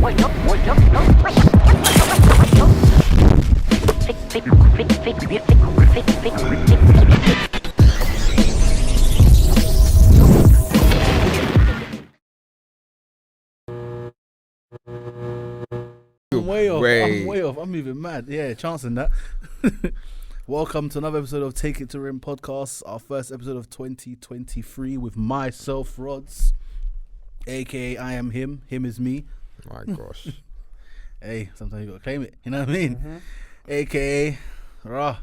I'm way off. I'm moving mad. Yeah, chancing that. Welcome to another episode of Take It to Rim podcast. Our first episode of 2023 with myself, Rods, aka I am him. Him is me. My gosh. Hey, sometimes you gotta claim it. You know what I mean? Mm-hmm. AKA Rah.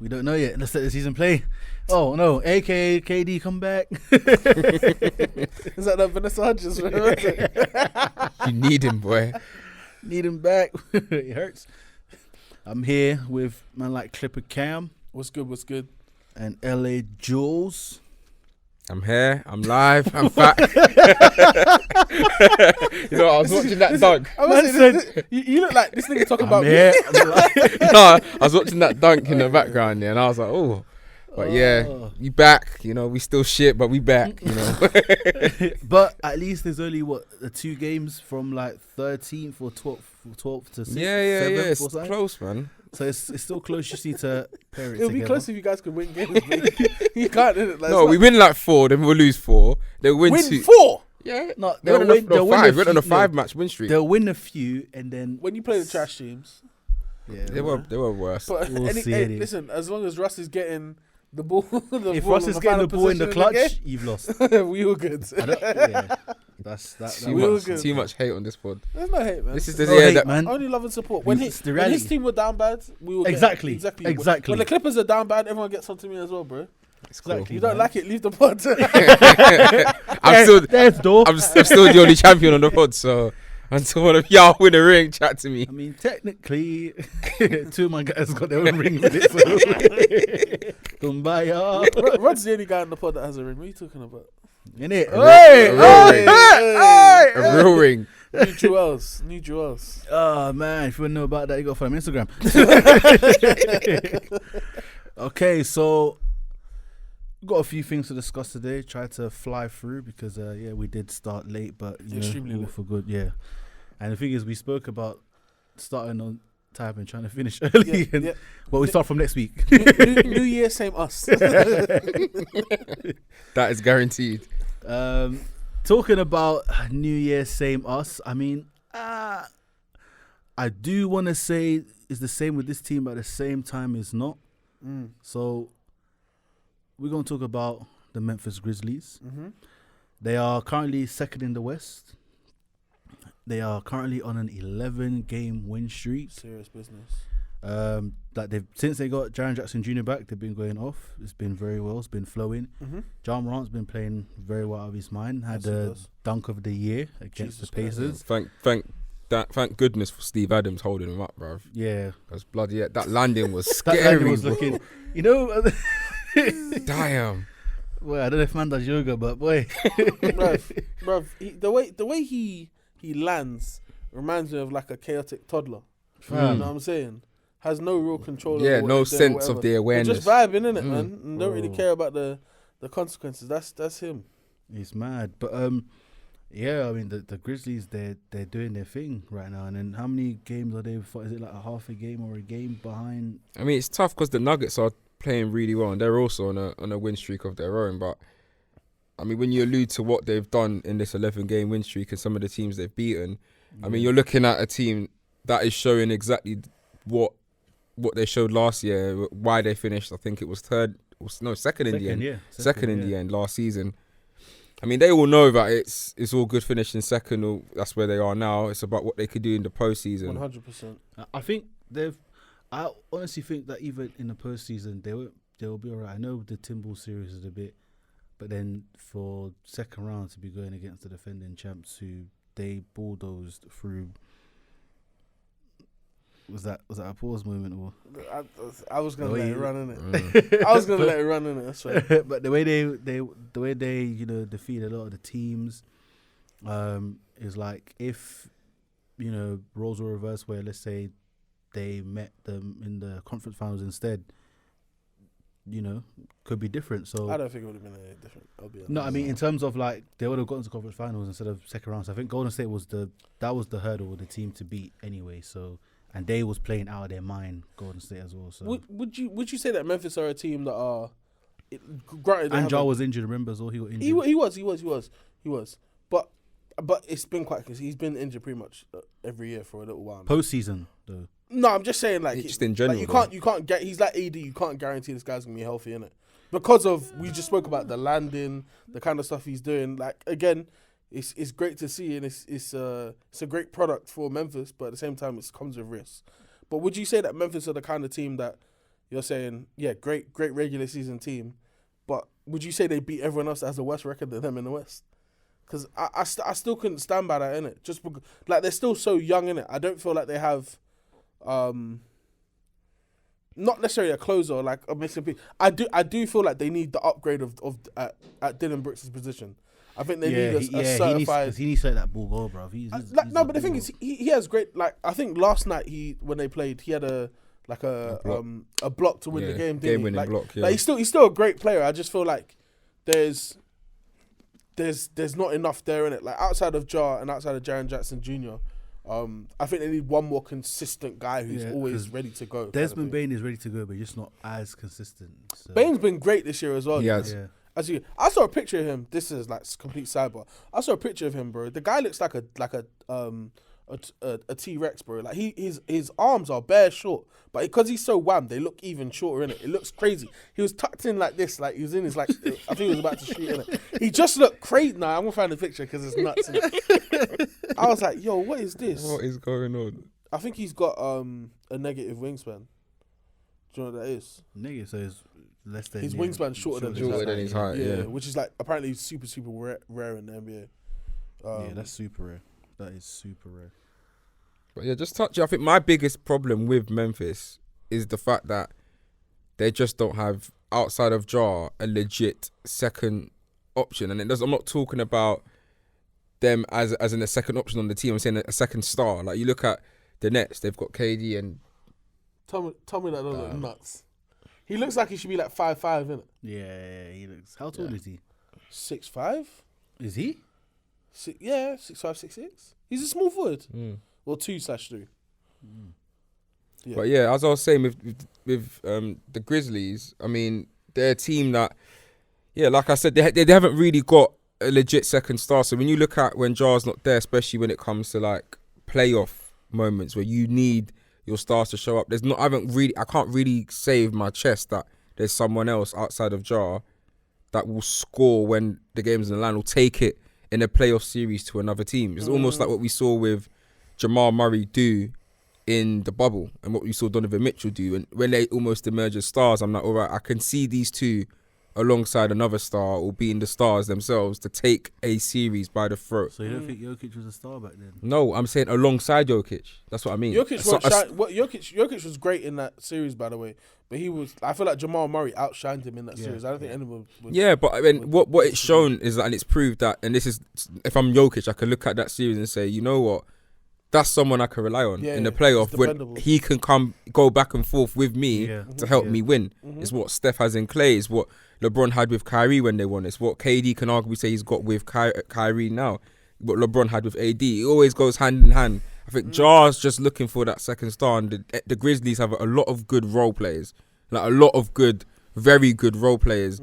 We don't know yet. Let's let the season play. Oh no, AKA KD come back. Is that Vanessa Hudgens? You need him, boy. Need him back. It hurts. I'm here with man like Clipper Cam. What's good? And LA Jules. I'm here. I'm live. I'm back. You know, I was watching that dunk. You look like this nigga talking about here. me. No, I was watching that dunk in the background there, and I was like, oh. But yeah, we back. You know, we still shit, but we back. You know. But at least there's only the 2 games from like 13th or 12th to 6th. Yeah. It's close, man. So it's still close. You just need to pair it It'll together. be close if you guys can win games. You can't. Like, no, we win like 4, then we'll lose 4. They'll win 2. 4. Yeah, no, they'll win 5. We're on a 5-match win streak. They'll win a few, and then when you play the trash teams, yeah, they were worse. But listen, as long as Russ is getting the ball, if Russ is getting the ball in the clutch, you've lost. We all good. That's too much hate on this pod. There's no hate, man. This is the hate, man. Only love and support. When his team were down bad, we will exactly. When the Clippers are down bad, everyone gets onto me as well, bro. Exactly. Cool, you don't like it, leave the pod. I'm still the only champion on the pod, so until one of y'all win a ring, chat to me. I mean, technically, 2 of my guys got their own ring with it. So. Kumbaya. Rod's the only guy on the pod that has a ring. What are you talking about? Innit? A real ring. New jewels. Oh man, if you want to know about that, you got to follow me on Instagram. Okay, so got a few things to discuss today. Try to fly through because we did start late, but extremely late for good. Yeah, and the thing is, we spoke about starting on time and trying to finish early. Well, we start from next week. New Year, same us. That is guaranteed. Talking about New Year, same us. I mean, I do want to say it's the same with this team, but at the same time, it's not. So we're going to talk about the Memphis Grizzlies. Mm-hmm. They are currently second in the West. They are currently on an 11-game win streak. Serious business. Since they got Jaren Jackson Jr. back, they've been going off. It's been very well. It's been flowing. Mm-hmm. Ja Morant's been playing very well out of his mind. Had the dunk of the year against the Pacers. Thank goodness for Steve Adams holding him up, bruv. Yeah, because bloody that landing was scary. That landing was looking, damn. Well, I don't know if man does yoga, but boy, bruv, the way he lands reminds me of like a chaotic toddler. You know what I'm saying? Has no real control. Yeah, no sense of the awareness. They're just vibing, innit, man? And don't really care about the consequences. That's him. He's mad, but I mean the Grizzlies they're doing their thing right now. And then how many games are they? Is it like a half a game or a game behind? I mean, it's tough because the Nuggets are playing really well and they're also on a win streak of their own. But I mean, when you allude to what they've done in this 11-game win streak and some of the teams they've beaten, I mean, you're looking at a team that is showing exactly what they showed last year, why they finished. I think it was second in the end. Yeah, second in the end last season. I mean, they all know that it's all good finishing second. Or that's where they are now. It's about what they could do in the postseason. 100%. I think I honestly think that even in the postseason they'll be alright. I know the Timberwolves series is a bit, but then for second round to be going against the defending champs who they bulldozed through. Was that a pause moment or? I was gonna let it run in it. I was gonna let it run in it. That's right. But the way they defeat a lot of the teams, is like if roles were reversed where let's say they met them in the conference finals instead, could be different. So I don't think it would have been any different. I'll be honest. no, I mean in terms of like they would have gotten to conference finals instead of second round. So I think Golden State was the hurdle with the team to beat anyway. So and they was playing out of their mind, Golden State as well. So would you say that Memphis are a team that are granted? And Ja was injured. Remember as well, he got injured. He was. But it's been quite because he's been injured pretty much every year for a little while. Postseason though. No, I'm just saying like just in general. Like, you can't get. He's like AD. You can't guarantee this guy's gonna be healthy, innit? Because of we just spoke about the landing, the kind of stuff he's doing. Like again, it's great to see and it's a great product for Memphis, but at the same time it comes with risks. But would you say that Memphis are the kind of team that you're saying, yeah, great regular season team, but would you say they beat everyone else that has a worse record than them in the West? Because I still couldn't stand by that, innit? Just because, like they're still so young, innit? I don't feel like they have, not necessarily a closer like a missing piece. I do feel like they need the upgrade at Dylan Brooks' position. I think they need a certified. He needs to let that ball go, bro. No, but the thing is, he has great. Like I think last night when they played, he had a block to win the game. Game-winning block. Yeah. Like he's still a great player. I just feel like there's not enough there in it. Like outside of Ja and outside of Jaren Jackson Jr., I think they need one more consistent guy who's always ready to go. Desmond Bain is ready to go, but just not as consistent. So. Bain's been great this year as well. He has. Yeah. I saw a picture of him. This is like complete sidebar. I saw a picture of him, bro. The guy looks like a T-Rex, bro. Like his arms are bare short, but because he's so wham, they look even shorter in it. It looks crazy. He was tucked in like this, like he was in his like. I think he was about to shoot in it. He just looked crazy. Nah, I'm gonna find the picture because it's nuts. I was like, yo, what is this? What is going on? I think he's got a negative wingspan. Do you know what that is? Negative, so it's less than his wingspan shorter than his height. Yeah, which is like apparently super rare in the NBA. Yeah, that's super rare. That is super rare. But yeah, just touch. I think my biggest problem with Memphis is the fact that they just don't have, outside of Ja, a legit second option. And I'm not talking about them as in a second option on the team. I'm saying a second star. Like you look at the Nets, they've got KD and. Tell me that doesn't look nuts. He looks like he should be like 5'5", innit? Yeah, he looks. How tall is he? 6'5". Is he? 6'5", 6'6". He's a small forward. Or 2/3. Yeah. But yeah, as I was saying with the Grizzlies, I mean, they're a team that, yeah, like I said, they haven't really got a legit second star. So when you look at when Ja's not there, especially when it comes to like playoff moments where you need your stars to show up, I can't really say with my chest that there's someone else outside of Ja that will score when the game's in the line, will take it in a playoff series to another team. It's almost like what we saw with Jamal Murray do in the bubble and what we saw Donovan Mitchell do. And when they almost emerge as stars, I'm like, all right, I can see these two alongside another star or being the stars themselves to take a series by the throat. So you don't think Jokic was a star back then? No, I'm saying alongside Jokic. That's what I mean. Jokic was great in that series, by the way. But I feel like Jamal Murray outshined him in that series. I don't think anyone would. Yeah, but I mean, what it's shown is that, and it's proved that, and this is, if I'm Jokic, I can look at that series and say, you know what? That's someone I can rely on in the playoff when he can go back and forth with me to help me win. It's what Steph has in Clay. It's what LeBron had with Kyrie when they won. It's what KD can arguably say he's got with Kyrie now. What LeBron had with AD. It always goes hand in hand. I think Ja's just looking for that second star, and the Grizzlies have a lot of good role players, like a lot of good, very good role players.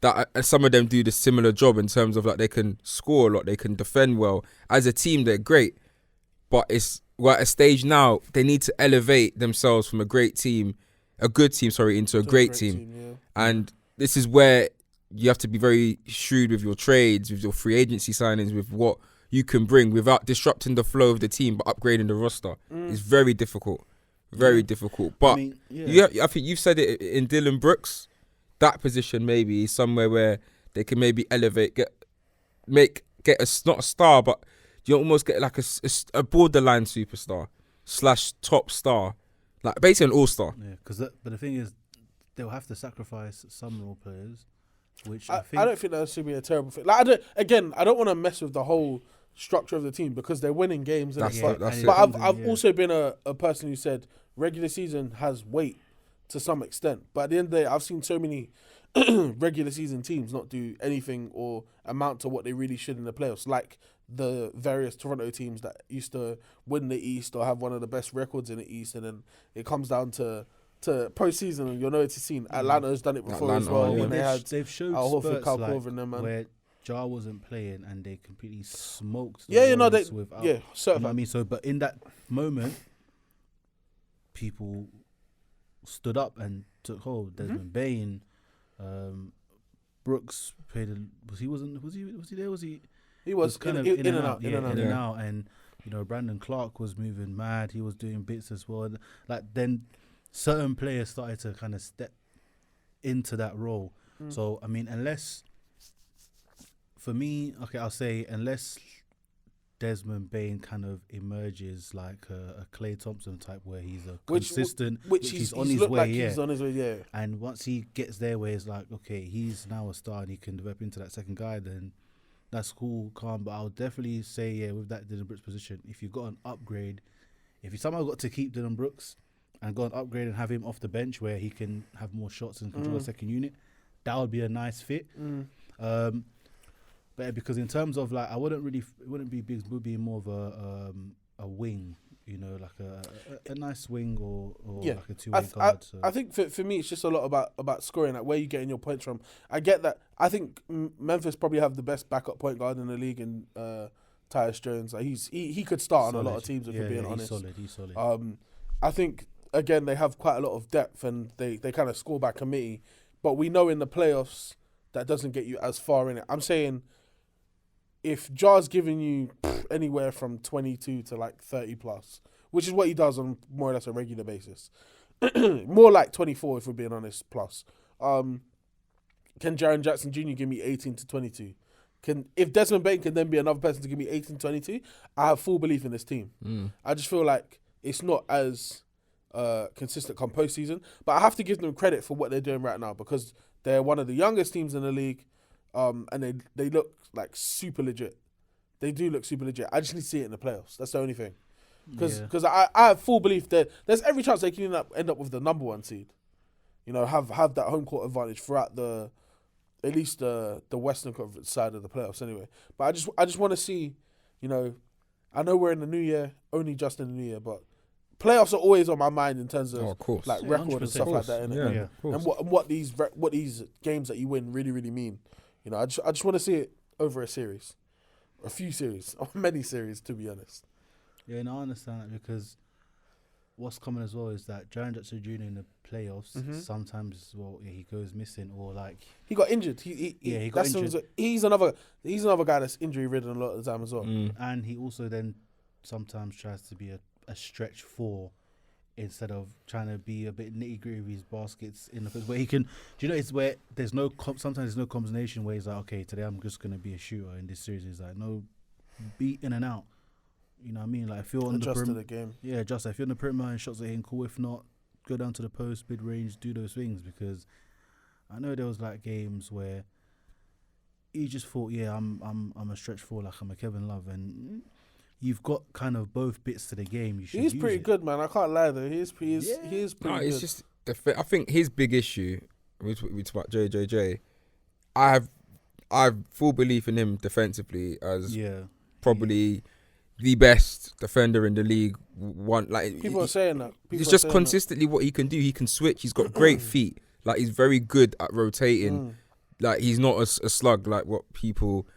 That some of them do the similar job in terms of like they can score a lot, they can defend well. As a team, they're great. But we're at a stage now, they need to elevate themselves from a good team, into a great team. And this is where you have to be very shrewd with your trades, with your free agency signings, with what you can bring without disrupting the flow of the team, but upgrading the roster. It's very difficult. Very difficult. But I think you've said it in Dylan Brooks, that position maybe is somewhere where they can maybe elevate, get not a star, but you almost get like a borderline superstar / top star, like basically an all-star. Yeah, but the thing is, they'll have to sacrifice some role players, which I don't think that should be a terrible thing. Like I don't want to mess with the whole structure of the team because they're winning games. But I've also been a person who said regular season has weight to some extent. But at the end of the day, I've seen so many regular season teams not do anything or amount to what they really should in the playoffs, like the various Toronto teams that used to win the East or have one of the best records in the East, and then it comes down to postseason, and you'll know it's a scene. Atlanta's done it before as well, when they've showed Al Horford, spurts Kyle like Korver and them, man. where Jar wasn't playing and they completely smoked. Yeah, Warriors they without, yeah, you know certain. what I mean. So, but in that moment, people stood up and took hold. Desmond Bain, Brooks played. Was he there? He was kind of in and out. And Brandon Clark was moving mad. He was doing bits as well. Like then, certain players started to kind of step into that role. So I mean, unless Desmond Bain kind of emerges like a Klay Thompson type, where he's a consistent, which he's on his way, He's on his way, yeah. And once he gets there, where it's like, okay, he's now a star and he can develop into that second guy, then that's cool, calm. But I'll definitely say, yeah, with that Dylan Brooks position, if you've got an upgrade, if you somehow got to keep Dylan Brooks and go an upgrade and have him off the bench where he can have more shots and control a second unit, that would be a nice fit. But because in terms of like, it wouldn't be big. It would be more of a wing, like a nice wing or like a two-way guard. I think for me, it's just a lot about scoring, like where you getting your points from. I get that. I think Memphis probably have the best backup point guard in the league in Tyus Jones. Like he could start on a lot of teams if we're being honest. He's solid. I think again they have quite a lot of depth and they kind of score by committee, but we know in the playoffs that doesn't get you as far in it. I'm saying, if Jar's giving you anywhere from 22 to like 30 plus, which is what he does on more or less a regular basis, more like 24 if we're being honest, plus, can Jaren Jackson Jr. give me 18 to 22? If Desmond Bain can then be another person to give me 18 to 22, I have full belief in this team. I just feel like it's not as consistent come postseason, but I have to give them credit for what they're doing right now, because they're one of the youngest teams in the league. And they look like super legit. They do look super legit. I just need to see it in the playoffs. That's the only thing. Because I have full belief that there's every chance they can end up with the number one seed. Have that home court advantage throughout at least the Western Conference side of the playoffs anyway. But I just want to see, I know we're in the new year, only just in the new year, but playoffs are always on my mind in terms of like record and stuff like that. And what these games that you win really, really mean. I just want to see it over a series, a few series, or many series, to be honest. Yeah, and I understand that, because what's common as well is that Jaren Jackson Jr. in the playoffs sometimes he goes missing, or like he got injured. He got injured. He's another guy that's injury ridden a lot of the time as well. And he also then sometimes tries to be a stretch four, instead of trying to be a bit nitty gritty with his baskets in the first, where he can. Do you know it's where there's no sometimes there's no combination where he's like, okay, today I'm just gonna be a shooter. In this series, he's like, no, be in and out. You know what I mean? Like, if you're on the perimeter, the game. Yeah, just if you're on the perimeter and shots are hitting, cool. If not, go down to the post, mid range, do those things. Because I know there was like games where he just thought, yeah, I'm a stretch four, like I'm a Kevin Love, and you've got kind of both bits to the game. He's pretty good, man. I can't lie though. He is pretty good. It's just I think his big issue. We talk about JJJ. I have full belief in him defensively as probably the best defender in the league. People are saying that. It's just consistently what he can do. He can switch. He's got great feet. Like, he's very good at rotating. Like, he's not a slug like what people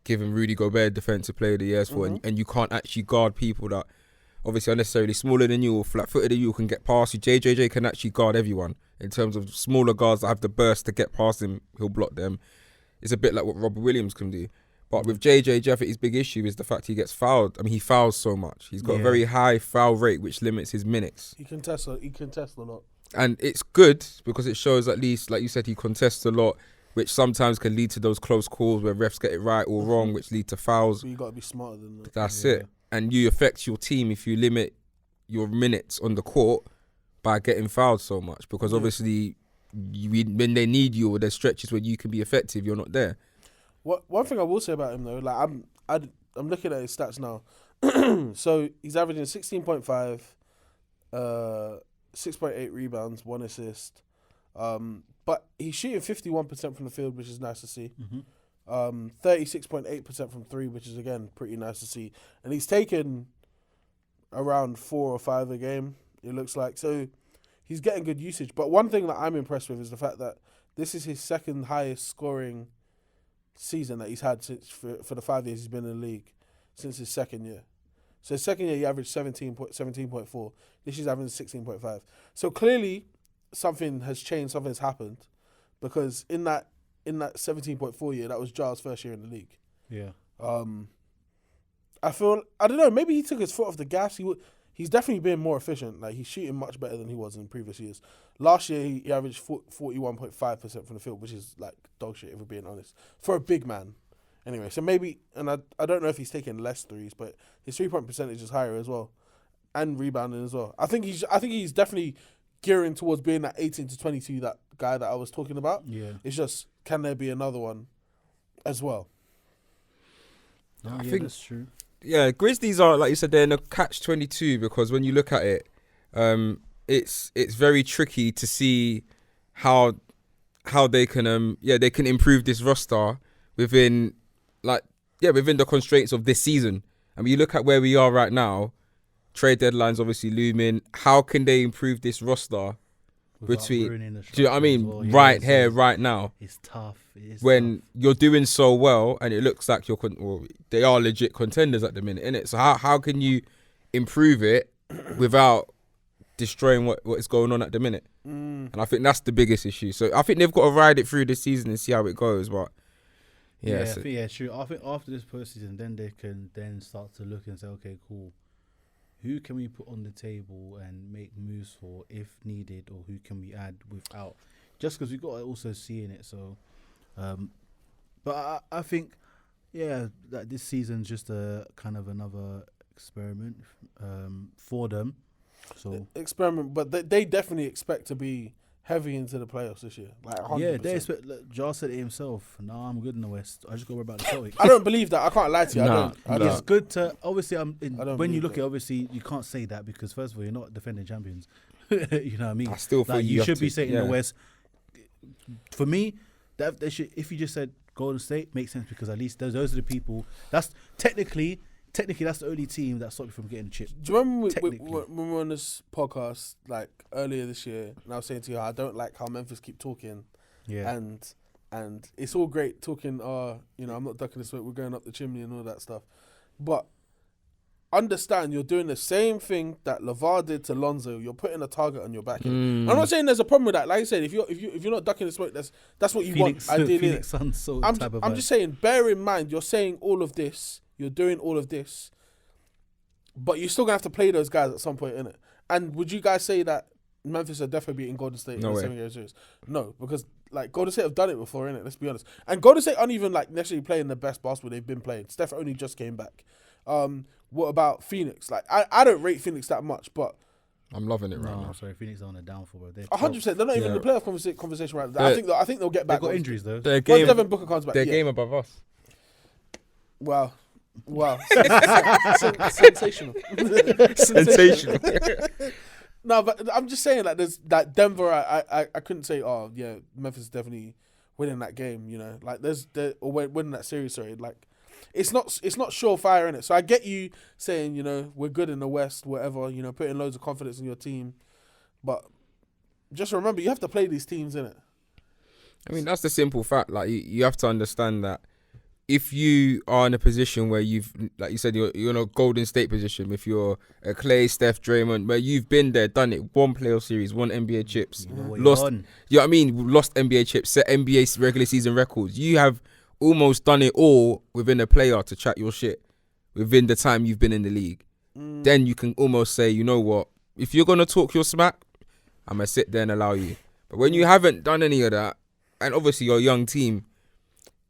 give him Rudy Gobert Defensive Player of the Year for, and you can't actually guard people that obviously are necessarily smaller than you or flat-footed than you, can get past you. JJJ can actually guard everyone. In terms of smaller guards that have the burst to get past him, he'll block them. It's a bit like what Robert Williams can do. But with JJJ, I think his big issue is the fact he gets fouled. I mean, he fouls so much. He's got a very high foul rate, which limits his minutes. He contests a lot. And it's good because it shows, at least, like you said, he contests a lot, which sometimes can lead to those close calls where refs get it right or wrong, which lead to fouls. So you got to be smarter than that. That's it. And you affect your team if you limit your minutes on the court by getting fouled so much, because obviously when they need you or there's stretches where you can be effective, you're not there. One thing I will say about him though, like I'm looking at his stats now. So he's averaging 16.5, 6.8 rebounds, 1 assist. But he's shooting 51% from the field, which is nice to see. 36.8% from 3, which is, again, pretty nice to see. And he's taken around 4 or 5 a game, it looks like. So he's getting good usage. But one thing that I'm impressed with is the fact that this is his second highest scoring season that he's had since for the 5 years he's been in the league, since his second year. So his second year he averaged 17.4. This year's averaging 16.5. So clearly something has changed, something's happened, because in that 17.4 year, that was Giles' first year in the league. Yeah. I don't know, maybe he took his foot off the gas. He's definitely been more efficient. Like, he's shooting much better than he was in previous years. Last year, he averaged 41.5% from the field, which is like dog shit, if we're being honest, for a big man. Anyway, so maybe, and I don't know if he's taking less threes, but his 3-point percentage is higher as well, and rebounding as well. I think he's definitely gearing towards being that 18 to 22, that guy that I was talking about. Yeah. It's just, can there be another one as well? I think that's true. Yeah, Grizzlies are, like you said, they're in a catch-22 because when you look at it, it's very tricky to see how they can they can improve this roster within the constraints of this season. I mean, you look at where we are right now, trade deadline's obviously looming. How can they improve this roster between? Do you know what I mean? Well, yeah, right here, right now. It's tough. When you're doing so well, and it looks like they are legit contenders at the minute, innit? So how can you improve it without destroying what is going on at the minute? And I think that's the biggest issue. So I think they've got to ride it through this season and see how it goes. But true. I think after this postseason, then they can then start to look and say, okay, cool. Who can we put on the table and make moves for if needed, or who can we add without? Just because we've got to also see in it. So, but I think, that this season's just a kind of another experiment for them. So experiment, but they definitely expect to be heavy into the playoffs this year. Like 100%. Yeah, they expect. Jar said it himself. "Nah, I'm good in the West. I just go worry about the Celtics." I don't believe that. I can't lie to you. Nah, I don't. It's good to obviously. When you look that. at, obviously you can't say that because first of all, you're not defending champions. You know what I mean? I still feel you should be saying yeah. the West. For me, that they should. If you just said Golden State, makes sense because at least those are the people. That's technically that's the only team that stopped you from getting a chip. Do you remember when we were on this podcast like earlier this year, and I was saying to you, I don't like how Memphis keep talking. Yeah. And it's all great talking. I'm not ducking the smoke. We're going up the chimney and all that stuff, but understand you're doing the same thing that LeVar did to Lonzo. You're putting a target on your back. I'm not saying there's a problem with that. Like I said, if you're not ducking the smoke, that's what you want. Ideally, Phoenix Suns I'm just saying. Bear in mind, you're saying all of this. You're doing all of this, but you're still gonna have to play those guys at some point, innit? And would you guys say that Memphis are definitely beating Golden State in the 7-game series? No, because like Golden State have done it before, innit? Let's be honest. And Golden State aren't even like necessarily playing the best basketball they've been playing. Steph only just came back. What about Phoenix? Like I don't rate Phoenix that much, but I'm loving it right now. Sorry, Phenix are on a downfall, bro. 100%. They're not even in the playoff conversation right now. I think they'll get back. They've got injuries though. Once Devin Booker comes back, they're game above us. Wow. Sensational. Sensational. No, but I'm just saying, like, there's that Denver. I couldn't say, oh yeah, Memphis is definitely winning that game. You know, like or winning that series. Sorry, like it's not surefire in it. So I get you saying, you know, we're good in the West, whatever. You know, putting loads of confidence in your team, but just remember you have to play these teams in it. I mean, that's the simple fact. Like you have to understand that. If you are in a position where you've, like you said, you're in a Golden State position, if you're a Clay, Steph, Draymond, where you've been there, done it, won playoff series, won NBA chips, lost, you know what I mean? Lost NBA chips, set NBA regular season records. You have almost done it all within a player to chat your shit within the time you've been in the league. Then you can almost say, you know what? If you're going to talk your smack, I'm going to sit there and allow you. But when you haven't done any of that, and obviously you're a young team,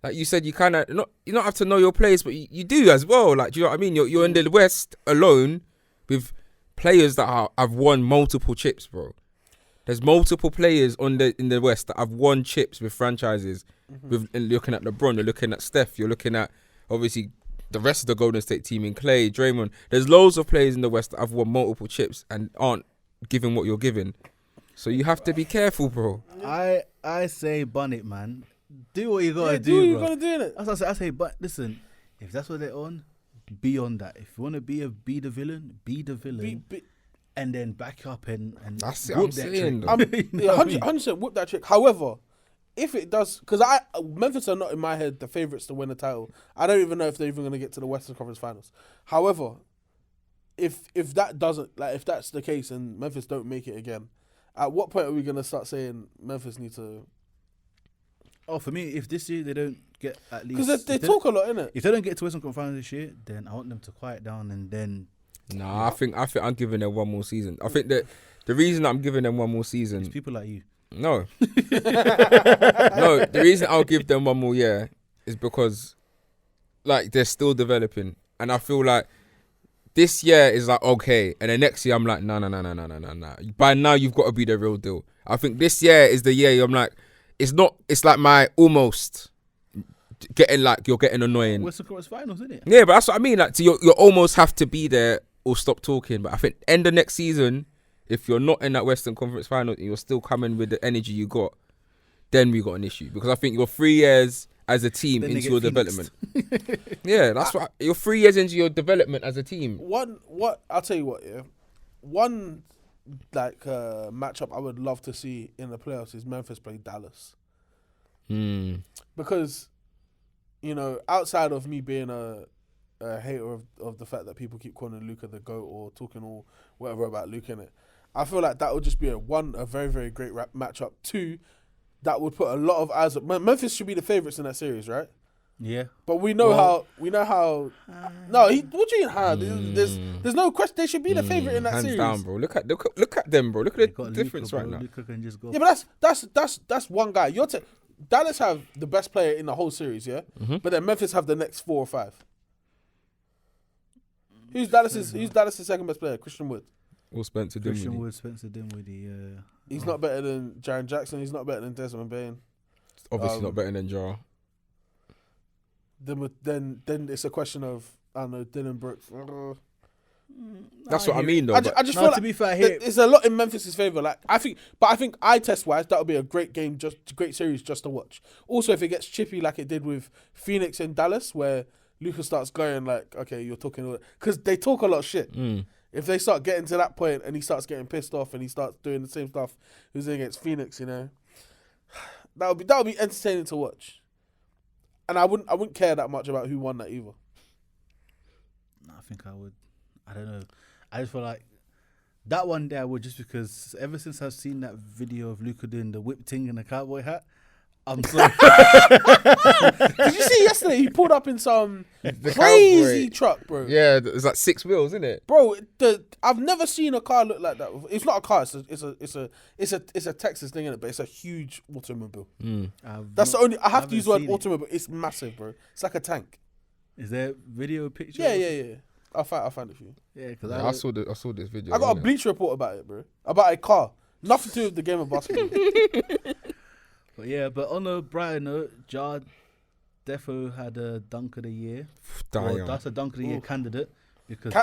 like you said, you kind of you don't have to know your players, but you do as well. Like, do you know what I mean? You're in the West alone with players that have won multiple chips, bro. There's multiple players in the West that have won chips with franchises. With looking at LeBron, you're looking at Steph, you're looking at obviously the rest of the Golden State team in Clay, Draymond. There's loads of players in the West that have won multiple chips and aren't giving what you're giving. So you have to be careful, bro. I say bun it, man. Do what you gotta do what you bro. gotta do, innit? That's what I say. But listen, if that's what they're on, be on that. If you wanna be the villain, be the villain. And then back up and That's it. whoop I'm that saying. trick. Yeah, 100% whoop that trick. However, if it does, because Memphis are not in my head the favourites to win the title. I don't even know if they're even going to get to the Western Conference Finals. However, if that doesn't, like, if that's the case and Memphis don't make it again, at what point are we going to start saying Memphis need to? Oh, for me, if this year they don't get at least, Because they talk a lot, innit? If they don't get to Western Conference Finals this year, then I want them to quiet down and then. Nah, I think I'm giving them one more season. I think that the reason I'm giving them one more season. It's people like you. No. No, the reason I'll give them one more year is because, like, they're still developing. And I feel like this year is like, okay. And then next year, I'm like, no. By now, you've got to be the real deal. I think this year is the year I'm like, it's like my almost getting, like, you're getting annoying. Western Conference Finals, isn't it? Yeah, but that's what I mean. Like, so you almost have to be there or stop talking. But I think end of next season, if you're not in that Western Conference Final and you're still coming with the energy you got, then we got an issue. Because I think you're 3 years as a team Then into your Phoenixed. development. Yeah, that's what you're 3 years into your development as a team. I'll tell you what, yeah. One matchup I would love to see in the playoffs is Memphis play Dallas. Because, you know, outside of me being a hater of the fact that people keep calling Luka the GOAT or talking all whatever about Luka in it, I feel like that would just be a very, very great matchup. 2, that would put a lot of eyes up. Memphis should be the favourites in that series, right? Yeah. But we know how. No, what do you mean how? There's no question. They should be the favourite in that hands series. down, bro. Look at them, bro. Look They at the got difference Luka, right bro. now. Luka can just go. Yeah, but that's one guy. Dallas have the best player in the whole series, yeah. But then Memphis have the next 4 or 5. Who's Dallas' second best player? Christian Wood. Or Spencer Christian Dinwiddie. Wood, Spencer Dinwiddie. He's not better than Jaren Jackson. He's not better than Desmond Bain. Obviously not better than Jar. Then it's a question of, I don't know, Dylan Brooks. That's what I mean, though. I just feel like to be fair, here there's a lot in Memphis' favour. Like I think eye test wise, that would be a great game, great series just to watch. Also, if it gets chippy like it did with Phoenix and Dallas, where Luka starts going like, okay, you're talking, because they talk a lot of shit. If they start getting to that point and he starts getting pissed off and he starts doing the same stuff he was doing against Phoenix, you know, that would be entertaining to watch. And I wouldn't care that much about who won that either. I think I would. I don't know. I just feel like that one day I would, just because ever since I've seen that video of Luka doing the whip thing in the cowboy hat, I'm so. Did you see yesterday? He pulled up in some crazy truck, bro. Yeah, it's like 6 wheels, isn't it? Bro, I've never seen a car look like that. It's not a car. It's a Texas thing in it, but it's a huge automobile. That's the only. I have to use the word automobile. It's massive, bro. It's like a tank. Is there video picture? Yeah. I'll find it for you. Yeah, because I saw this video. I got a Bleach report about it, bro. About a car. Nothing to do with the game of basketball. But on a brighter note, Jar defo had a dunk of the year. Damn. That's a dunk of the year candidate because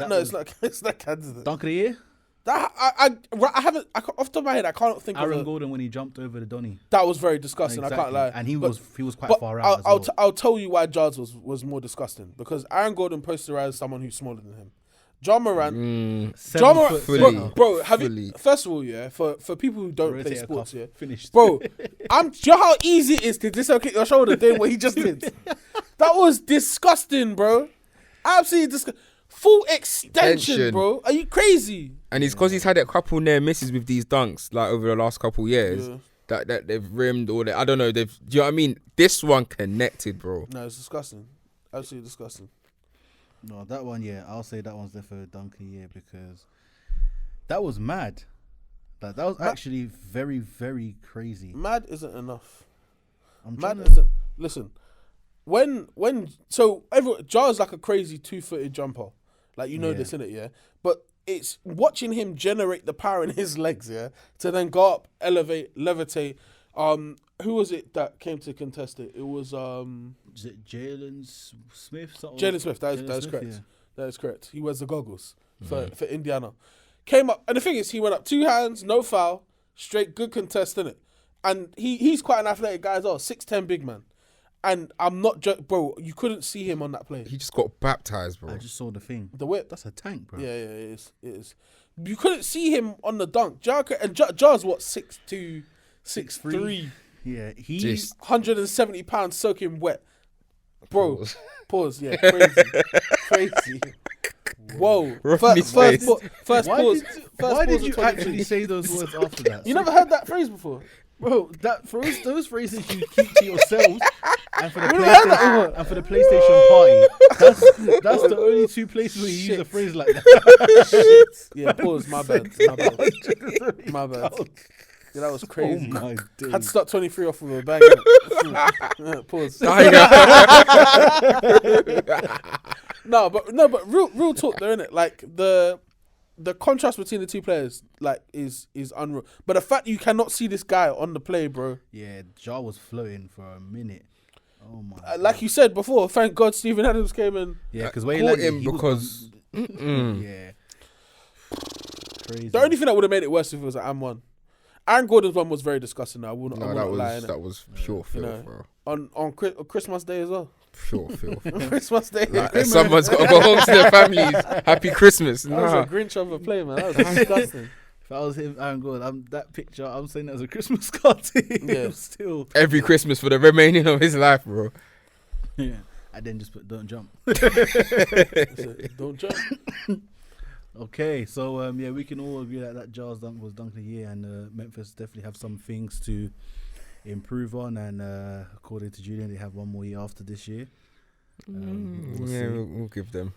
it's not candidate. dunk of the year. That I haven't off the top of my head. I can't think Aaron of Gordon when he jumped over the Donny. That was very disgusting. Exactly. I can't lie. And he was quite far out. I'll tell you why Jar's was more disgusting, because Aaron Gordon posterized someone who's smaller than him. John Moran, bro. Have you? First of all, yeah, for people who don't play sports, yeah, finished, bro. Do you know how easy it is to dislocate your shoulder doing what he just did? That was disgusting, bro. Absolutely disgusting. Full extension, bro. Are you crazy? And it's because he's had a couple near misses with these dunks, like over the last couple years. Yeah. That they've rimmed or I don't know. Do you know what I mean? This one connected, bro. No, it's disgusting. Absolutely disgusting. No, that one, yeah, I'll say that one's definitely a dunk of the year because that was mad. Like, that was actually very, very crazy. Mad isn't enough. Listen, Jar's like a crazy 2-footed jumper. Like, you know this, innit, yeah? But it's watching him generate the power in his legs, yeah? To then go up, elevate, levitate. Who was it that came to contest it? It was Is it Jalen Smith? Jalen Smith, that is correct. Yeah. That is correct. He wears the goggles for Indiana. came up, and the thing is, he went up 2 hands, no foul, straight good contest, innit? And he's quite an athletic guy as well, 6'10" big man. And I'm not bro, you couldn't see him on that play. He just got baptized, bro. I just saw the thing. The whip. That's a tank, bro. Yeah, it is. You couldn't see him on the dunk. Jar's what, 6'2", 6'3", Yeah, he. Just 170 pounds soaking wet. Bro, pause, yeah, crazy. Whoa. First pause. Why did you actually say those words after that? You never heard that phrase before? Bro, those phrases you keep to yourselves and for the PlayStation party. That's the only 2 places where you use a phrase like that. Yeah, pause. My bad. Yeah, that was crazy. Oh my days. Had to start 23 off with a bang. Pause. No, but real talk though, innit? Like the contrast between the 2 players, like, is unreal. But the fact you cannot see this guy on the play, bro. Yeah, Jar was floating for a minute. Oh my. Like you said before, thank God Steven Adams came in. Yeah, because caught him because. Yeah. Crazy. The only thing that would have made it worse if it was an M1. Aaron Gordon's one was very disgusting. I will not lie. That was pure filth, know, bro. On Christmas Day as well. Pure filth. Christmas Day. Like, someone's got to go home to their families. Happy Christmas. That was a Grinch of a play, man. That was disgusting. If I was him, Aaron Gordon, that picture, I'm saying that as a Christmas card to him. Yeah. Still. Every Christmas for the remaining of his life, bro. Yeah. I then just put don't jump. Don't jump. Okay, so yeah, we can all agree that Jar's dunk was dunk of the year, and Memphis definitely have some things to improve on. And according to Julian, they have 1 more year after this year. We'll give them.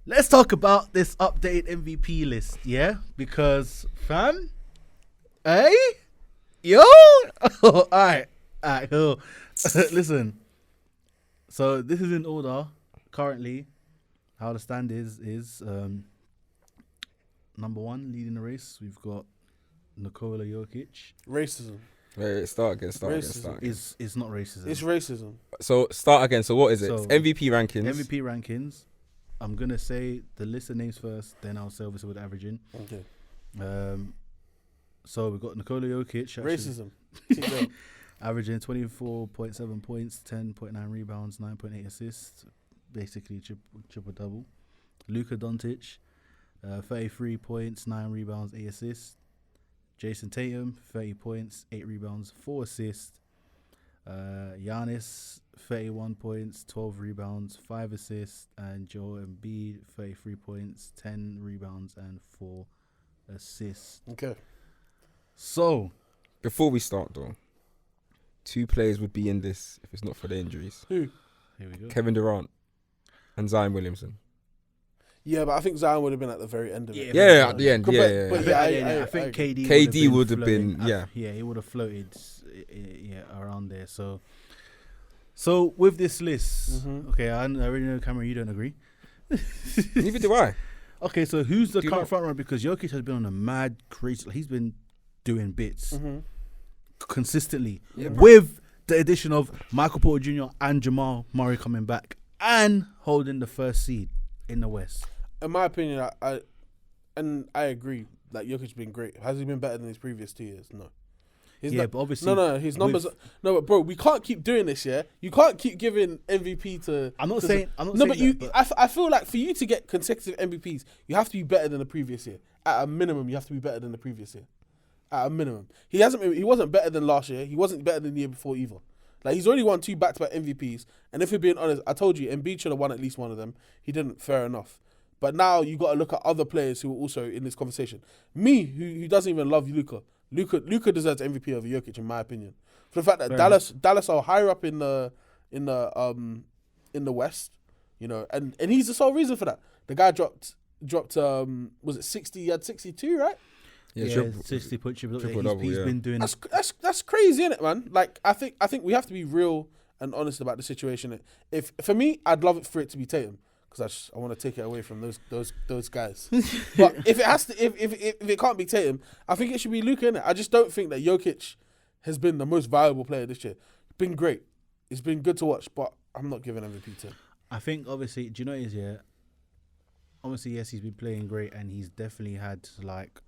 Let's talk about this updated MVP list, yeah? Because, fam, hey, yo, all right, cool. Listen, so this is in order currently. How the stand is number 1 leading the race. We've got Nikola Jokic. Racism. Wait, start again. It's not racism. It's racism. So start again. So what is it? So, MVP rankings. MVP rankings. I'm gonna say the list of names first, then I'll say obviously with averaging. Okay. So we've got Nikola Jokic. Racism. Averaging 24.7 points, 10.9 rebounds, 9.8 assists, basically triple double. Luka Doncic, 33 points, 9 rebounds, 8 assists. Jason Tatum, 30 points, 8 rebounds, 4 assists. Giannis, 31 points, 12 rebounds, 5 assists. And Joel Embiid, 33 points, 10 rebounds, and 4 assists. Okay. So, before we start though, 2 players would be in this if it's not for the injuries. Who? Here we go. Kevin Durant and Zion Williamson. Yeah, but I think Zion would have been at the very end of it. Yeah, at the end. But Yeah. I think KD KD would have been, yeah. Yeah, he would have floated around there. So with this list, okay, I already know, Cameron, you don't agree. Neither do I. Okay, so who's the Do you current not? front runner? Because Jokic has been on a mad crazy. He's been doing bits consistently with the addition of Michael Porter Jr. and Jamal Murray coming back and holding the first seed in the West. In my opinion, I agree. Like, Jokic's been great. Has he been better than his previous 2 years? No. But obviously, no. His numbers. No, but bro, we can't keep doing this. Yeah, you can't keep giving MVP to. I'm not saying. I feel like for you to get consecutive MVPs, you have to be better than the previous year. At a minimum, you have to be better than the previous year. At a minimum, he wasn't better than last year. He wasn't better than the year before either. Like, he's already won 2 back-to-back MVPs. And if we're being honest, I told you, Embiid should have won at least one of them. He didn't. Fair enough. But now you got to look at other players who are also in this conversation. Me, who doesn't even love Luka. Luka deserves MVP over Jokic, in my opinion. For the fact that Dallas are higher up in the West, you know, and he's the sole reason for that. The guy dropped was it 60? He had 62, right? Yeah, 60 point triple. He's been doing that's crazy, isn't it, man? Like, I think we have to be real and honest about the situation. If for me, I'd love it for it to be Tatum, because I want to take it away from those guys. But if it has to, if it can't be Tatum, I think it should be Luka, innit? I just don't think that Jokic has been the most valuable player this year. Been great. It's been good to watch, but I'm not giving MVP to him. I think, obviously, do you know what it is, yeah? obviously, yes, he's been playing great, and he's definitely had like